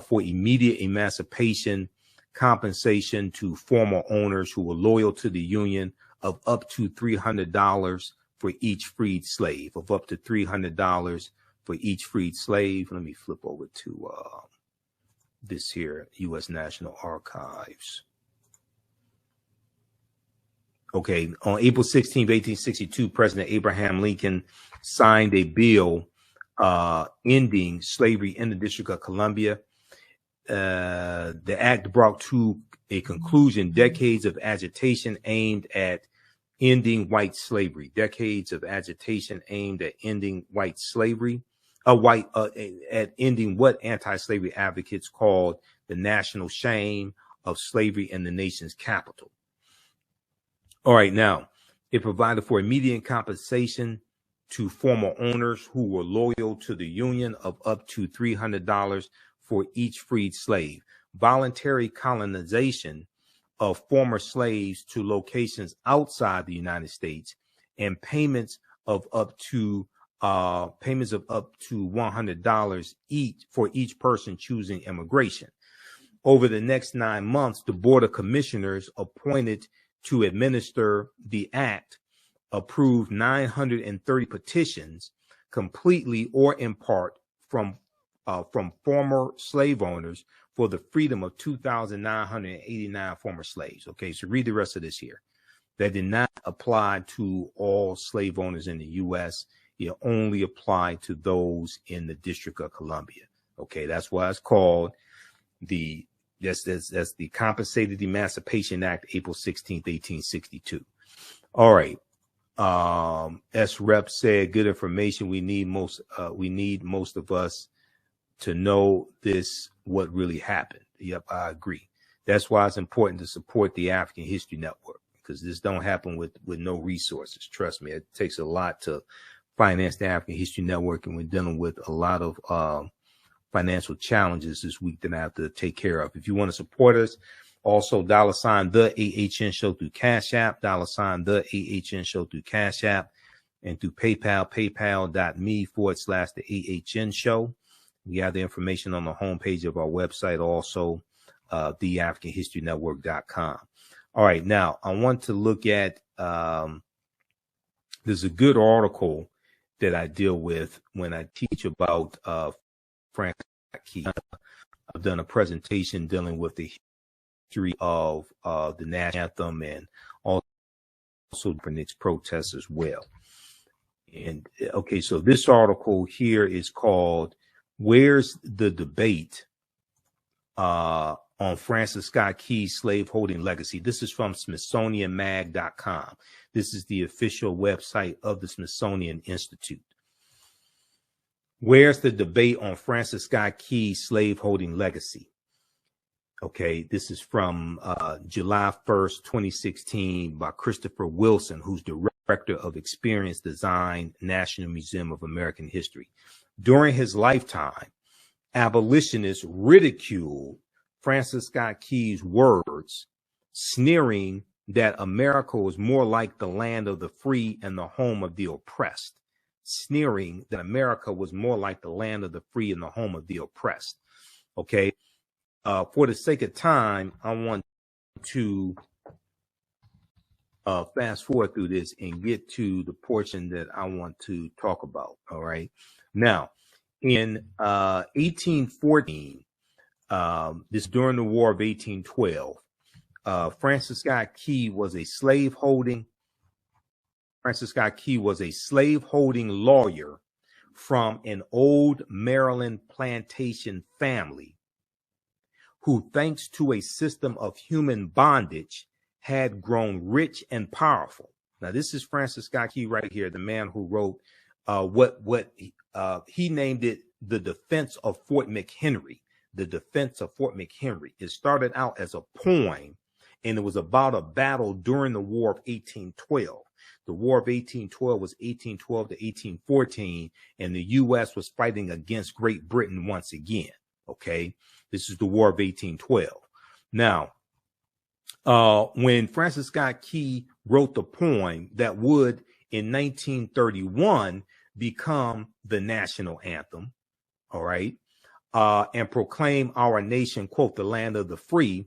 for immediate emancipation, compensation to former owners who were loyal to the Union of up to $300 for each freed slave, of up to $300 for each freed slave. Let me flip over to this here, U.S. National Archives. Okay, on April 16, 1862, President Abraham Lincoln signed a bill ending slavery in the District of Columbia. The act brought to a conclusion decades of agitation aimed at ending white slavery. Decades of agitation aimed at ending white slavery. At ending what anti-slavery advocates called the national shame of slavery in the nation's capital. All right, now, it provided for immediate compensation to former owners who were loyal to the Union of up to $300 for each freed slave. Voluntary colonization of former slaves to locations outside the United States, and payments of up to $100 each for each person choosing immigration. Over the next 9 months, the Board of Commissioners appointed to administer the act approved 930 petitions, completely or in part from former slave owners, for the freedom of 2,989 former slaves. Okay, so read the rest of this here. That did not apply to all slave owners in the U.S. It only applied to those in the District of Columbia. Okay, that's why it's called that's the Compensated Emancipation Act, April 16th, 1862. All right. S. Rep said, good information. We need most of us to know this, what really happened. Yep, I agree. That's why it's important to support the African History Network, because this don't happen with no resources. Trust me, it takes a lot to finance the African History Network, and we're dealing with a lot of financial challenges this week that I have to take care of. If you want to support us, also $ the AHN Show through Cash App, $ the AHN Show through Cash App, and through PayPal, paypal.me/the AHN Show. We have the information on the homepage of our website, also theafricanhistorynetwork.com. All right, now I want to look at there's a good article that I deal with when I teach about Frank Key. I've done a presentation dealing with the history of the national anthem and also Kaepernick's protests as well. And okay, so this article here is called "Where's the Debate on Francis Scott Key's Slaveholding Legacy?" This is from SmithsonianMag.com. This is the official website of the Smithsonian Institute. Where's the debate on Francis Scott Key's slaveholding legacy? Okay, this is from July 1st, 2016 by Christopher Wilson, who's Director of Experience Design, National Museum of American History. During his lifetime, abolitionists ridiculed Francis Scott Key's words, sneering that America was more like the land of the free and the home of the oppressed. Sneering that America was more like the land of the free and the home of the oppressed. Okay. For the sake of time, I want to fast forward through this and get to the portion that I want to talk about. All right. Now, in 1814, this during the War of 1812, Francis Scott Key was a slaveholding lawyer from an old Maryland plantation family who, thanks to a system of human bondage, had grown rich and powerful. Now, this is Francis Scott Key right here, the man who wrote he named it The Defense of Fort McHenry. The Defense of Fort McHenry. It started out as a poem, and it was about a battle during the War of 1812. The War of 1812 was 1812 to 1814, and the U.S. was fighting against Great Britain once again. Okay, this is the War of 1812. Now, when Francis Scott Key wrote the poem that would, in 1931, become the national anthem, all right, and proclaim our nation, quote, the land of the free,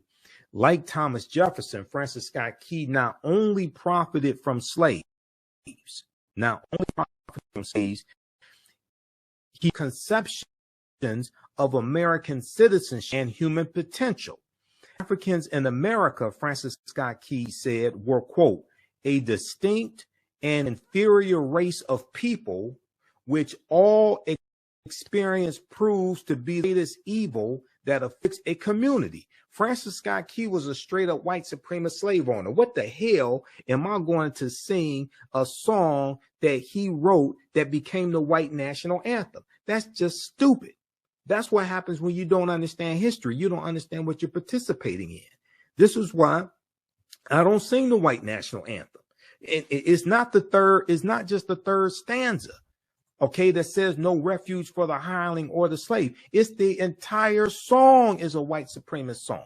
like Thomas Jefferson, Francis Scott Key not only profited from slaves, he conceptions of American citizenship and human potential. Africans in America, Francis Scott Key said, were, quote, a distinct and inferior race of people, which all experience proves to be the greatest evil that afflicts a community. Francis Scott Key was a straight up white supremacist slave owner. What the hell am I going to sing a song that he wrote that became the white national anthem? That's just stupid. That's what happens when you don't understand history. You don't understand what you're participating in. This is why I don't sing the white national anthem. It's not just the third stanza, okay, that says no refuge for the hireling or the slave. It's the entire song is a white supremacist song.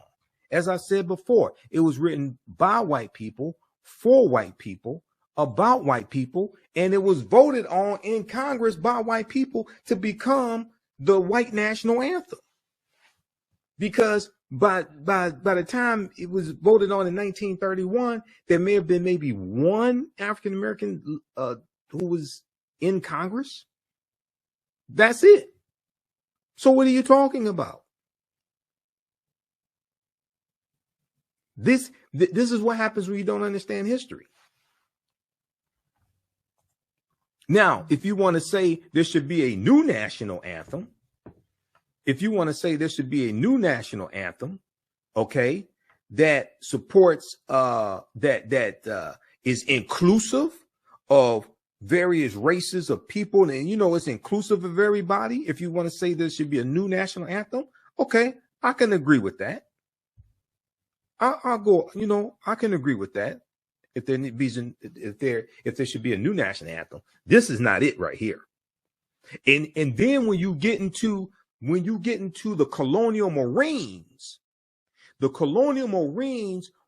As I said before, it was written by white people, for white people, about white people, and it was voted on in Congress by white people to become the white national anthem. Because by the time it was voted on in 1931, there may have been maybe one African American who was in Congress. That's it. So what are you talking about? This is what happens when you don't understand history. Now, if you want to say there should be a new national anthem, okay, that supports that is inclusive of various races of people, and it's inclusive of everybody. If you want to say there should be a new national anthem, okay, I can agree with that. I'll go, I can agree with that. If there should be a new national anthem, this is not it right here. And then when you get into the Colonial Marines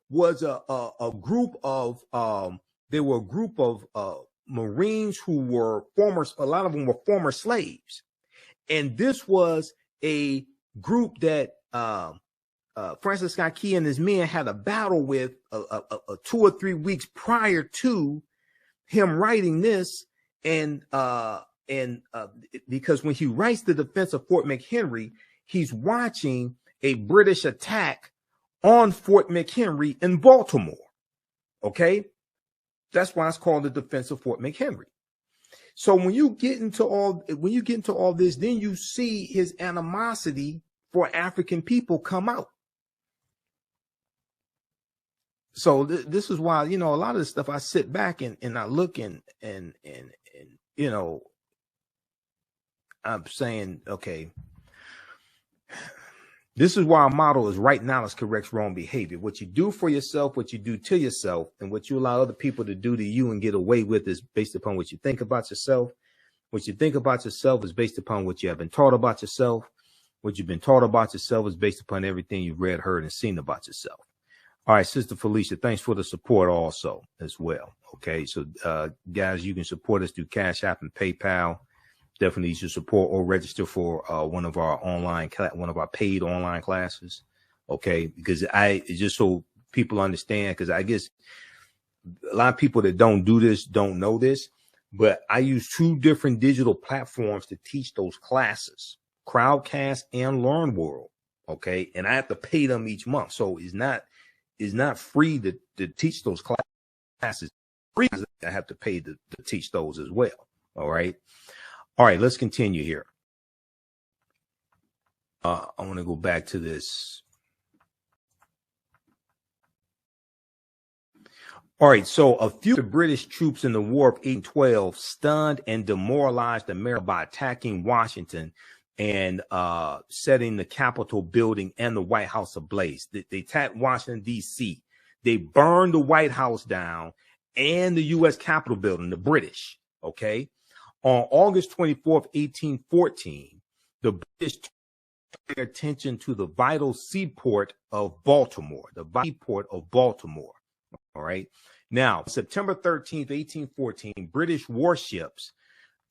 was a group of Marines who were a lot of them were former slaves. And this was a group that Francis Scott Key and his men had a battle with 2 or 3 weeks prior to him writing this. And because when he writes The Defense of Fort McHenry, he's watching a British attack on Fort McHenry in Baltimore. Okay. That's why it's called The Defense of Fort McHenry. So when you get into all this, then you see his animosity for African people come out. So this is why, a lot of this stuff I sit back and I look and I'm saying, okay, this is why our motto is right knowledge corrects wrong behavior. What you do for yourself, what you do to yourself, and what you allow other people to do to you and get away with is based upon what you think about yourself. What you think about yourself is based upon what you have been taught about yourself. What you've been taught about yourself is based upon everything you've read, heard, and seen about yourself. All right, Sister Felicia, thanks for the support also as well. Okay, so guys, you can support us through Cash App and PayPal. Definitely you should support or register for one of our paid online classes. Okay, because just so people understand, because I guess a lot of people that don't do this don't know this, but I use 2 different digital platforms to teach those classes, Crowdcast and Learn World. Okay, and I have to pay them each month, so it's not free to teach those classes. Free, I have to pay to teach those as well. All right. All right, let's continue here. I want to go back to this. All right, so a few of the British troops in the War of 1812 stunned and demoralized America by attacking Washington and setting the Capitol building and the White House ablaze. They attacked Washington, D.C. They burned the White House down and the U.S. Capitol building, the British, okay? On August 24th, 1814, the British turned their attention to the vital seaport of Baltimore, all right? Now, September 13th, 1814, British warships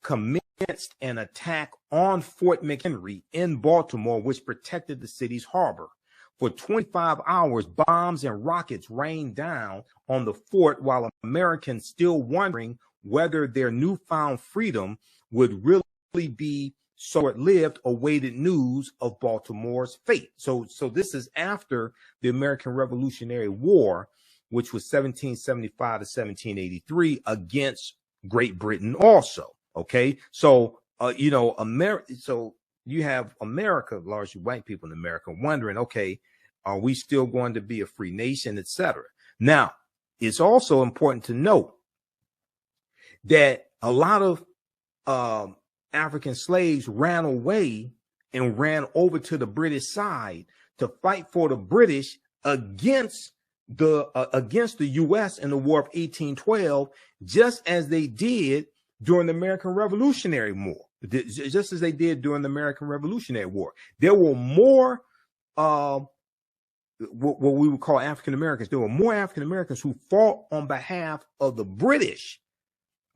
commenced an attack on Fort McHenry in Baltimore, which protected the city's harbor. For 25 hours, bombs and rockets rained down on the fort while Americans still wondering whether their newfound freedom would really be short-lived, awaited news of Baltimore's fate. So this is after the American Revolutionary War, which was 1775 to 1783 against Great Britain also. Okay. So, so you have America, largely white people in America, wondering, okay, are we still going to be a free nation, etc.? Now, it's also important to note that a lot of African slaves ran away and ran over to the British side to fight for the British against the U.S. in the War of 1812, just as they did during the American Revolutionary War. Just as they did during the American Revolutionary War, there were more what we would call African Americans. There were more African Americans who fought on behalf of the British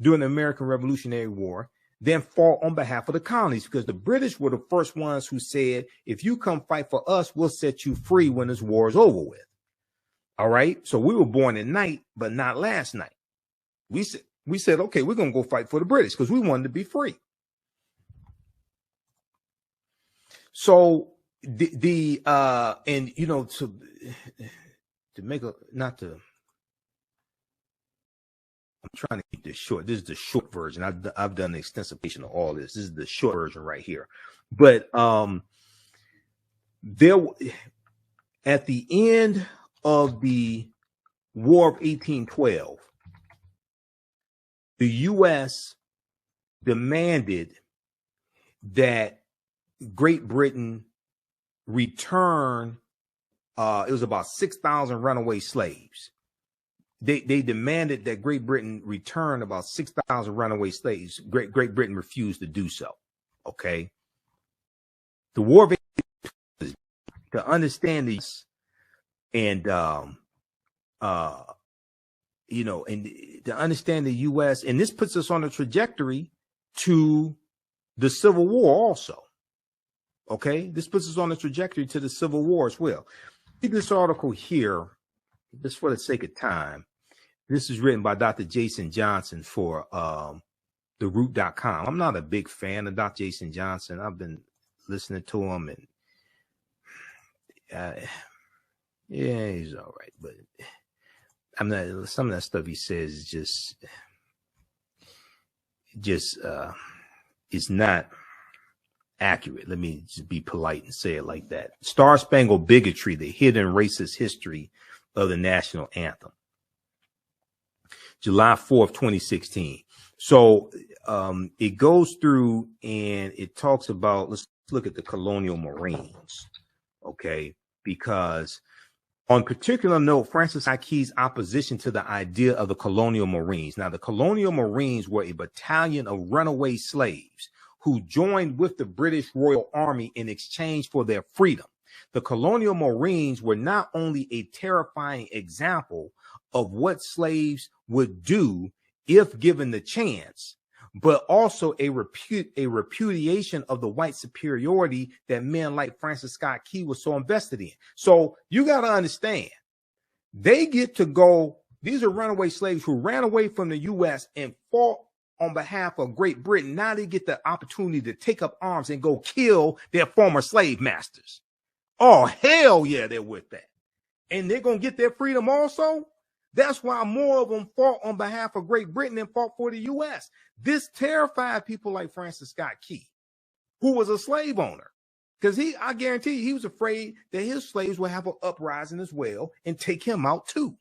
during the American Revolutionary War than fought on behalf of the colonies, because the British were the first ones who said, if you come fight for us, we'll set you free when this war is over with. All right. So we were born at night, but not last night. We said, okay, we're going to go fight for the British because we wanted to be free. So and you know, to make a, not to, I'm trying to keep this short. This is the short version. I've done an extensive patient of all this. This is the short version right here. But there, at the end of the War of 1812, the U.S. demanded that Great Britain return. It was about 6,000 runaway slaves. They demanded that Great Britain return about 6,000 runaway slaves. Great Britain refused to do so. Okay. The War of 1812, to understand these, and you know, and to understand the U.S., and this puts us on a trajectory to the Civil War also. Okay, this puts us on a trajectory to the Civil War as well. Read this article here, just for the sake of time. This is written by Dr. Jason Johnson for TheRoot.com. I'm not a big fan of Dr. Jason Johnson. I've been listening to him, and yeah, he's all right, but I'm not. Some of that stuff he says is just it's not accurate. Let me just be polite and say it like that. Star-Spangled Bigotry: The Hidden Racist History of the National Anthem. July 4th, 2016. So it goes through and it talks about, let's look at the colonial Marines, okay? Because on particular note, Francis I. Key's opposition to the idea of the colonial Marines. Now, the colonial Marines were a battalion of runaway slaves who joined with the British Royal Army in exchange for their freedom. The colonial Marines were not only a terrifying example of what slaves would do if given the chance, but also a repudiation of the white superiority that men like Francis Scott Key was so invested in. So you got to understand, they get to go, these are runaway slaves who ran away from the U.S. and fought on behalf of Great Britain. Now they get the opportunity to take up arms and go kill their former slave masters. Oh, hell yeah, they're with that. And they're going to get their freedom also. That's why more of them fought on behalf of Great Britain than fought for the U.S. This terrified people like Francis Scott Key, who was a slave owner, because I guarantee you, he was afraid that his slaves would have an uprising as well and take him out too.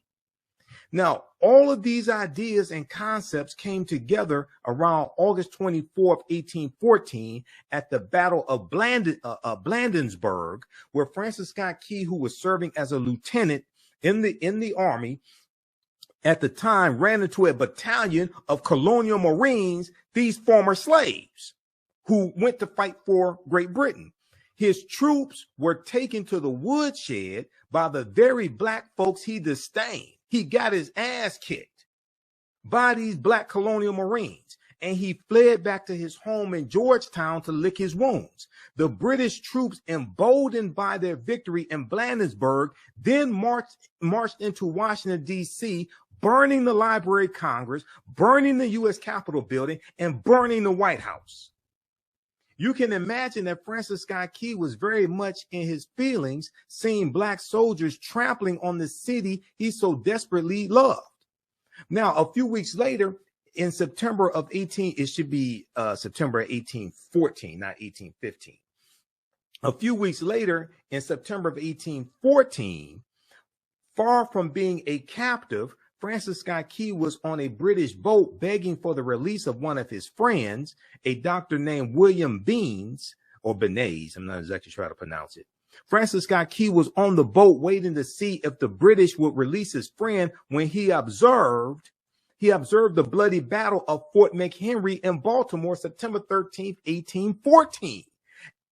Now, all of these ideas and concepts came together around August 24th, 1814, at the Battle of Bladensburg, where Francis Scott Key, who was serving as a lieutenant in the army at the time, ran into a battalion of colonial Marines, these former slaves who went to fight for Great Britain. His troops were taken to the woodshed by the very black folks he disdained. He got his ass kicked by these black colonial Marines, and he fled back to his home in Georgetown to lick his wounds. The British troops, emboldened by their victory in Bladensburg, then marched into Washington, D.C., burning the Library of Congress, burning the U.S. Capitol building, and burning the White House. You can imagine that Francis Scott Key was very much in his feelings, seeing black soldiers trampling on the city he so desperately loved. Now, a few weeks later, in September of 1814, not 1815. A few weeks later, in September of 1814, far from being a captive, Francis Scott Key was on a British boat begging for the release of one of his friends, a doctor named William Beans, or Benes, I'm not exactly sure how to pronounce it. Francis Scott Key was on the boat waiting to see if the British would release his friend when he observed the bloody battle of Fort McHenry in Baltimore, September 13th, 1814.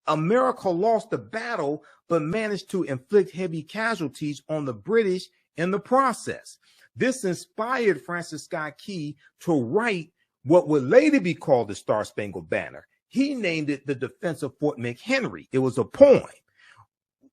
America lost the battle, but managed to inflict heavy casualties on the British in the process. This inspired Francis Scott Key to write what would later be called the Star-Spangled Banner. He named it The Defense of Fort McHenry. It was a poem.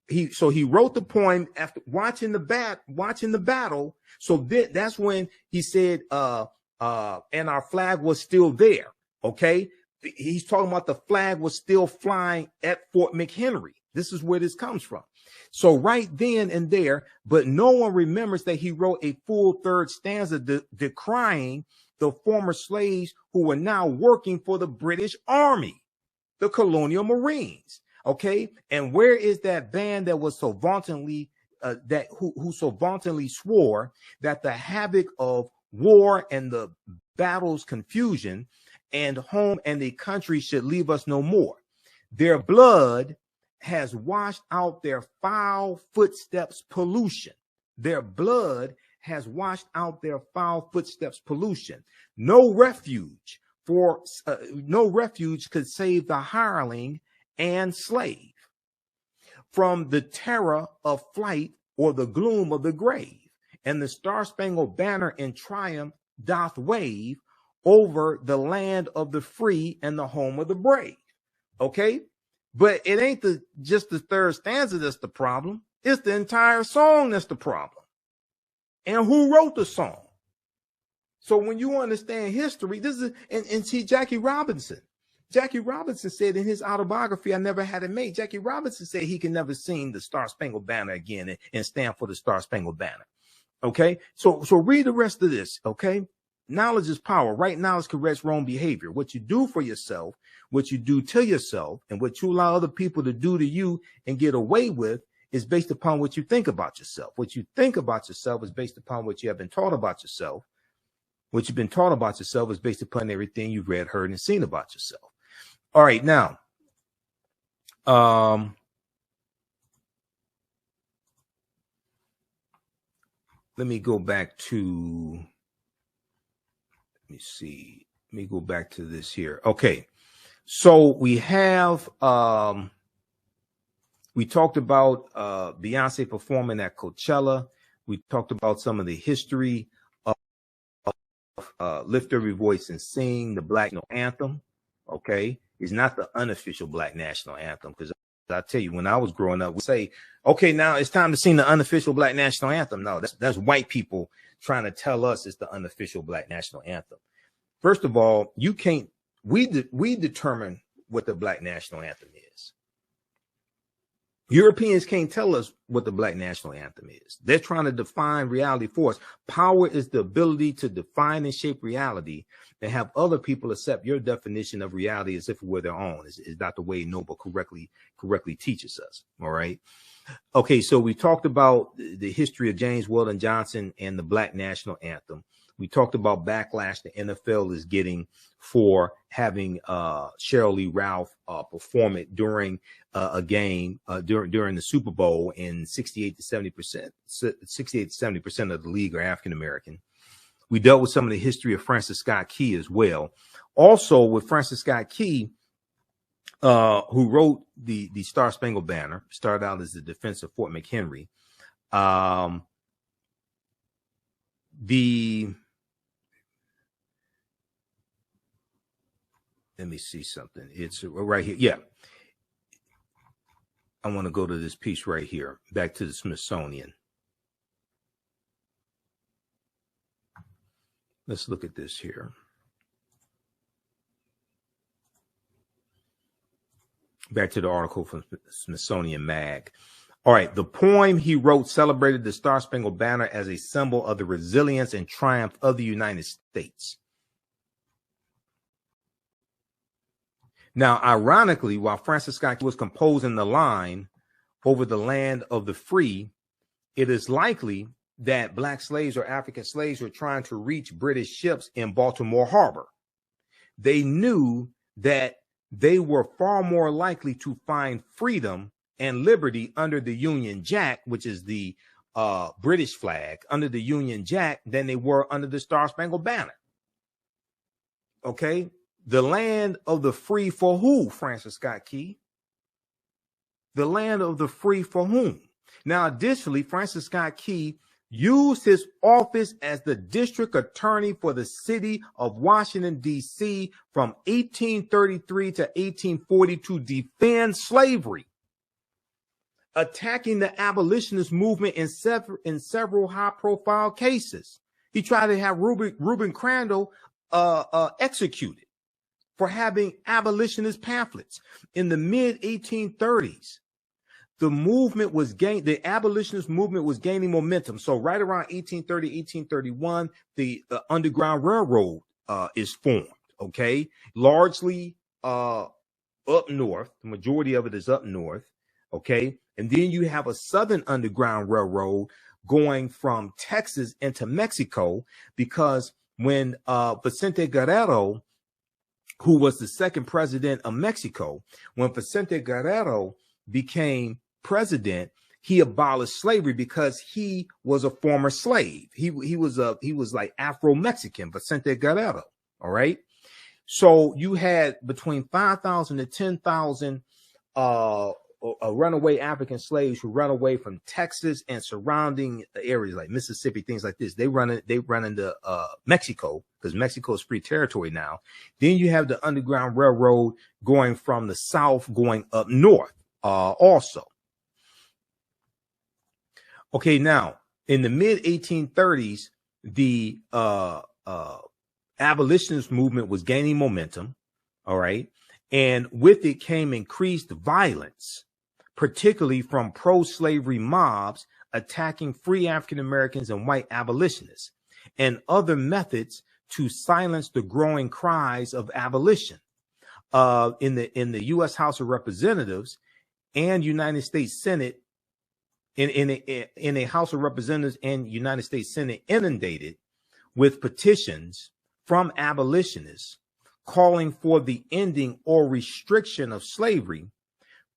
He wrote the poem after watching the battle. So that's when he said, and our flag was still there. Okay. He's talking about the flag was still flying at Fort McHenry. This is where this comes from. So right then and there, but no one remembers that he wrote a full third stanza decrying the former slaves who were now working for the British Army, the colonial Marines. Okay. And where is that band that was so vauntingly, who so vauntingly swore that the havoc of war and the battle's confusion and home and the country should leave us no more? Their blood has washed out their foul footsteps pollution. Their blood has washed out their foul footsteps pollution. No refuge could save the hireling and slave from the terror of flight or the gloom of the grave. And the Star-Spangled Banner in triumph doth wave over the land of the free and the home of the brave. Okay. But it ain't just the third stanza that's the problem. It's the entire song that's the problem. And who wrote the song? So when you understand history, this is, and see, Jackie Robinson said in his autobiography, I Never Had It Made, Jackie Robinson said he can never sing the Star-Spangled Banner again and stand for the Star-Spangled Banner. Okay. So read the rest of this. Okay. Knowledge is power. Right knowledge corrects wrong behavior. What you do for yourself, what you do to yourself, and what you allow other people to do to you and get away with is based upon what you think about yourself. What you think about yourself is based upon what you have been taught about yourself. What you've been taught about yourself is based upon everything you've read, heard, and seen about yourself. All right, now, let me go back to, let me go back to this here. Okay. So we have, we talked about Beyonce performing at Coachella. We talked about some of the history of Lift Every Voice and Sing, the Black National Anthem. Okay. It's not the unofficial Black National Anthem, because I tell you, when I was growing up, we say, okay, now it's time to sing the unofficial Black National Anthem. No, that's white people trying to tell us it's the unofficial Black National Anthem. First of all, you can't, we determine what the Black National Anthem is. Europeans can't tell us what the Black national anthem is. They're trying to define reality for us. Power is the ability to define and shape reality and have other people accept your definition of reality as if it were their own. Is Dr. Wade Noble correctly teaches us. All right. Okay, so we talked about the history of James Weldon Johnson and the Black national anthem. We talked about backlash the NFL is getting for having Sheryl Lee Ralph perform it during a game during the Super Bowl, and 68 to 70% of the league are African American. We dealt with some of the history of Francis Scott Key as well. Also with Francis Scott Key, who wrote the Star Spangled Banner, started out as the defense of Fort McHenry. Let me see something. It's right here. Yeah. I want to go to this piece right here, back to the Smithsonian. Let's look at this here. Back to the article from Smithsonian Mag. All right. The poem he wrote celebrated the Star Spangled Banner as a symbol of the resilience and triumph of the United States. Now, ironically, while Francis Scott Key was composing the line over the land of the free, it is likely that Black slaves or African slaves were trying to reach British ships in Baltimore Harbor. They knew that they were far more likely to find freedom and liberty under the Union Jack, which is the British flag, under the Union Jack, than they were under the Star Spangled Banner. Okay? The land of the free for who, Francis Scott Key? The land of the free for whom? Now, additionally, Francis Scott Key used his office as the district attorney for the city of Washington, D.C. from 1833 to 1840 to defend slavery, attacking the abolitionist movement in several high-profile cases. He tried to have Reuben Crandall executed for having abolitionist pamphlets. In the mid-1830s, the abolitionist movement was gaining momentum. So right around 1830, 1831, the Underground Railroad is formed, okay? Largely up north. The majority of it is up north, okay? And then you have a Southern Underground Railroad going from Texas into Mexico, because when Vicente Guerrero, who was the second president of Mexico, when Vicente Guerrero became president, he abolished slavery because he was a former slave. He was like Afro-Mexican, Vicente Guerrero. All right. So you had between 5,000 to 10,000 runaway African slaves who run away from Texas and surrounding areas like Mississippi, things like this. They run into Mexico, because Mexico is free territory now. Then you have the Underground Railroad going from the south, going up north also. Okay, now in the mid 1830s, the abolitionist movement was gaining momentum. All right. And with it came increased violence, particularly from pro-slavery mobs attacking free African Americans and white abolitionists, and other methods to silence the growing cries of abolition. In the U.S. House of Representatives and United States Senate, in a House of Representatives and United States Senate inundated with petitions from abolitionists calling for the ending or restriction of slavery,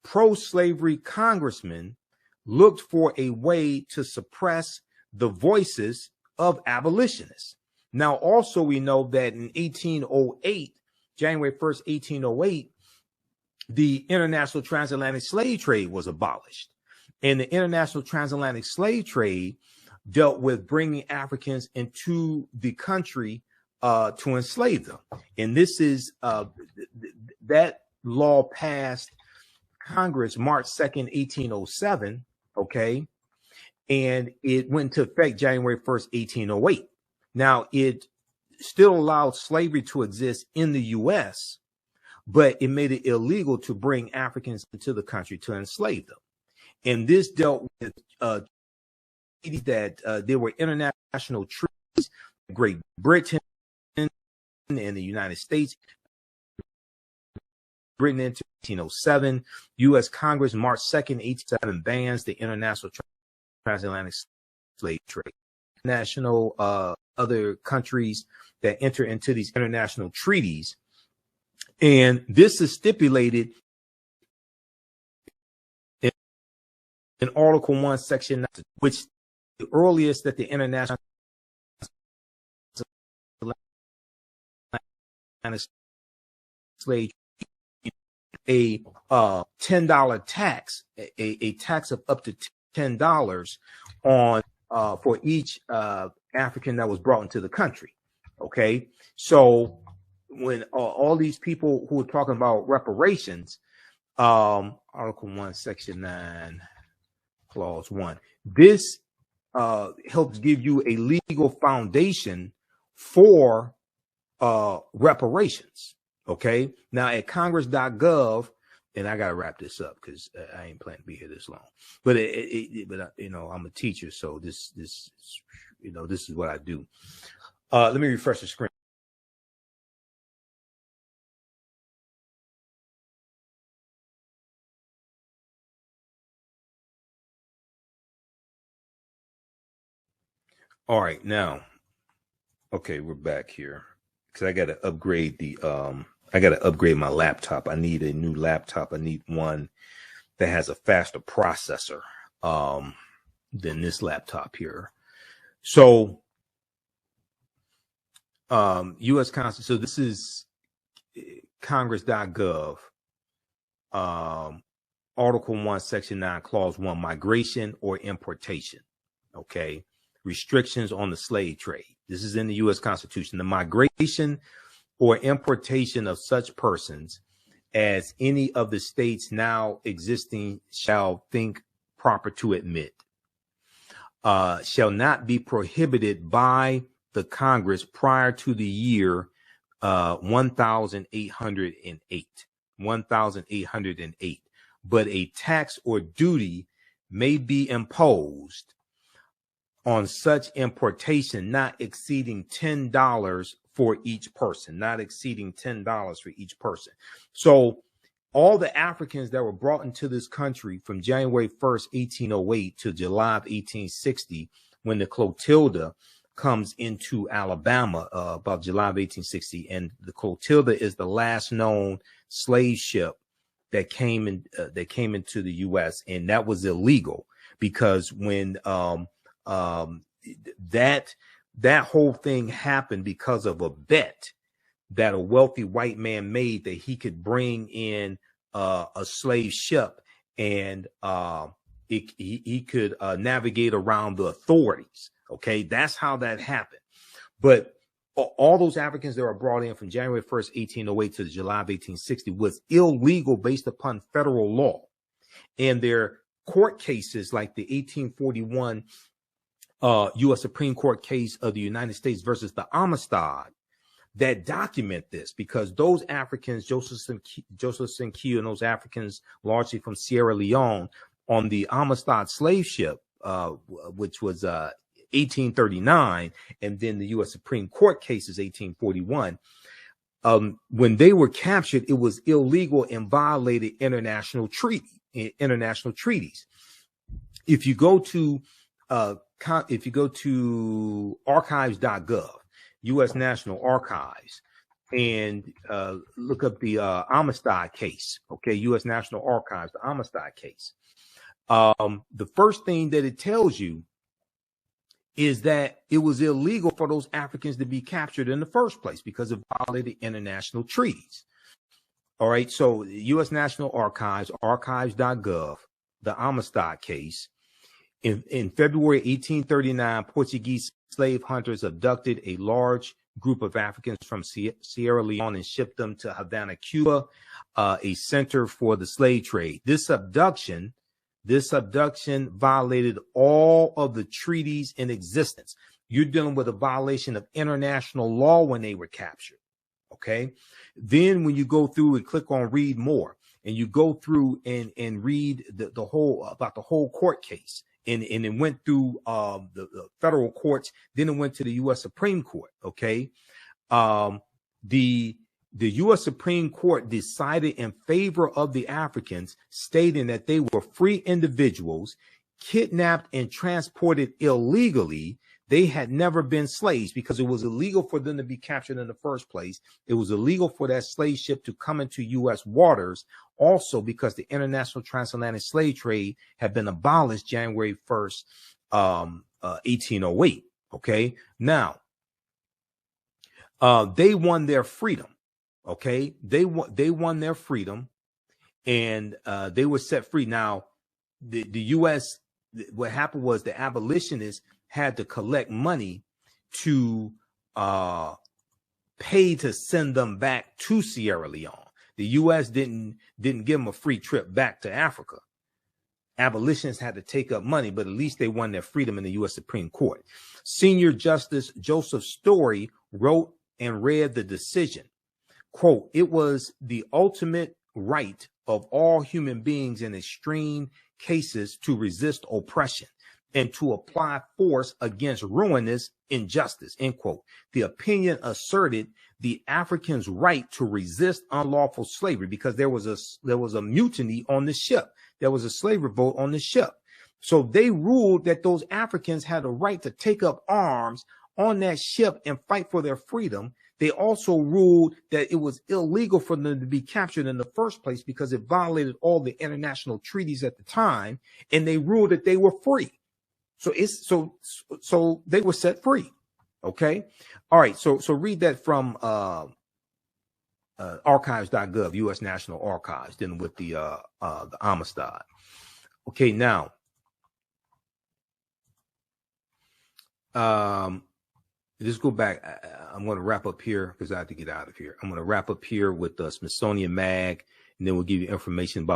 pro-slavery congressmen looked for a way to suppress the voices of abolitionists. Now, also, we know that in 1808, January 1st, 1808, the international transatlantic slave trade was abolished. And the international transatlantic slave trade dealt with bringing Africans into the country to enslave them. And this is that law passed Congress March 2nd, 1807. Okay. And it went into effect January 1st, 1808. Now, it still allowed slavery to exist in the U.S., but it made it illegal to bring Africans into the country to enslave them. And this dealt with that there were international treaties, Great Britain and the United States. Britain into 1807, U.S. Congress March 2nd, 1807 bans the international transatlantic slave trade. National other countries that enter into these international treaties, and this is stipulated in Article 1, Section 9, which the earliest that the international slave a $10 tax, a tax of up to $10 on for each African that was brought into the country. Okay, so when all these people who are talking about reparations, Article 1, Section 9, Clause 1, this helps give you a legal foundation for reparations. Okay, now at congress.gov, and I got to wrap this up because I ain't planning to be here this long, but you know, I'm a teacher, so this you know, this is what I do. Let me refresh the screen. All right, now, okay, we're back here because I got to upgrade the I got to upgrade my laptop. I need a new laptop. I need one that has a faster processor than this laptop here. So U.S. Constitution. So this is congress.gov, Article 1, Section 9, Clause 1, migration or importation. Okay. Restrictions on the slave trade. This is in the U.S. Constitution. The migration or importation of such persons as any of the states now existing shall think proper to admit, shall not be prohibited by the Congress prior to the year 1808, but a tax or duty may be imposed on such importation not exceeding $10 for each person, not exceeding $10 for each person. So all the Africans that were brought into this country from January 1st, 1808 to July of 1860, when the Clotilda comes into Alabama, about July of 1860, and the Clotilda is the last known slave ship that came into the U.S., and that was illegal because when that whole thing happened because of a bet that a wealthy white man made that he could bring in a slave ship and he could navigate around the authorities. Okay, that's how that happened. But all those Africans that were brought in from January 1st, 1808 to July of 1860 was illegal based upon federal law. And their court cases like the 1841 U.S. Supreme Court case of the United States versus the Amistad that document this, because those Africans, Joseph Sinkio and those Africans largely from Sierra Leone on the Amistad slave ship, which was 1839, and then the U.S. Supreme Court cases 1841. When they were captured, it was illegal and violated international treaties. If you go to archives.gov, U.S. National Archives, and look up the Amistad case, okay, U.S. National Archives, the Amistad case, the first thing that it tells you is that it was illegal for those Africans to be captured in the first place because it violated international treaties. All right, so U.S. National Archives, archives.gov, the Amistad case. In February 1839, Portuguese slave hunters abducted a large group of Africans from Sierra Leone and shipped them to Havana, Cuba, a center for the slave trade. This abduction violated all of the treaties in existence. You're dealing with a violation of international law when they were captured. Okay. Then when you go through and click on read more, and you go through and read the whole court case, and it went through the federal courts, then it went to the U.S. Supreme Court. Okay, the U.S. Supreme Court decided in favor of the Africans, stating that they were free individuals kidnapped and transported illegally. They had never been slaves because it was illegal for them to be captured in the first place. It was illegal for that slave ship to come into U.S. waters. Also, because the international transatlantic slave trade had been abolished January 1st, 1808. Okay. Now, they won their freedom. Okay. They won their freedom, and they were set free. Now, the U.S., what happened was the abolitionists had to collect money to pay to send them back to Sierra Leone. The U.S. didn't give them a free trip back to Africa. Abolitionists had to take up money, but at least they won their freedom in the U.S. Supreme Court. Senior Justice Joseph Story wrote and read the decision. Quote, "It was the ultimate right of all human beings in extreme cases to resist oppression and to apply force against ruinous injustice," end quote. The opinion asserted the Africans' right to resist unlawful slavery because there was a mutiny on the ship. There was a slave revolt on the ship. So they ruled that those Africans had a right to take up arms on that ship and fight for their freedom. They also ruled that it was illegal for them to be captured in the first place because it violated all the international treaties at the time, and they ruled that they were free. So they were set free. Okay. All right. So read that from archives.gov, U.S. National Archives, dealing with the Amistad. Okay. Now, let's go back. I'm going to wrap up here because I have to get out of here. I'm going to wrap up here with the Smithsonian Mag, and then we'll give you information about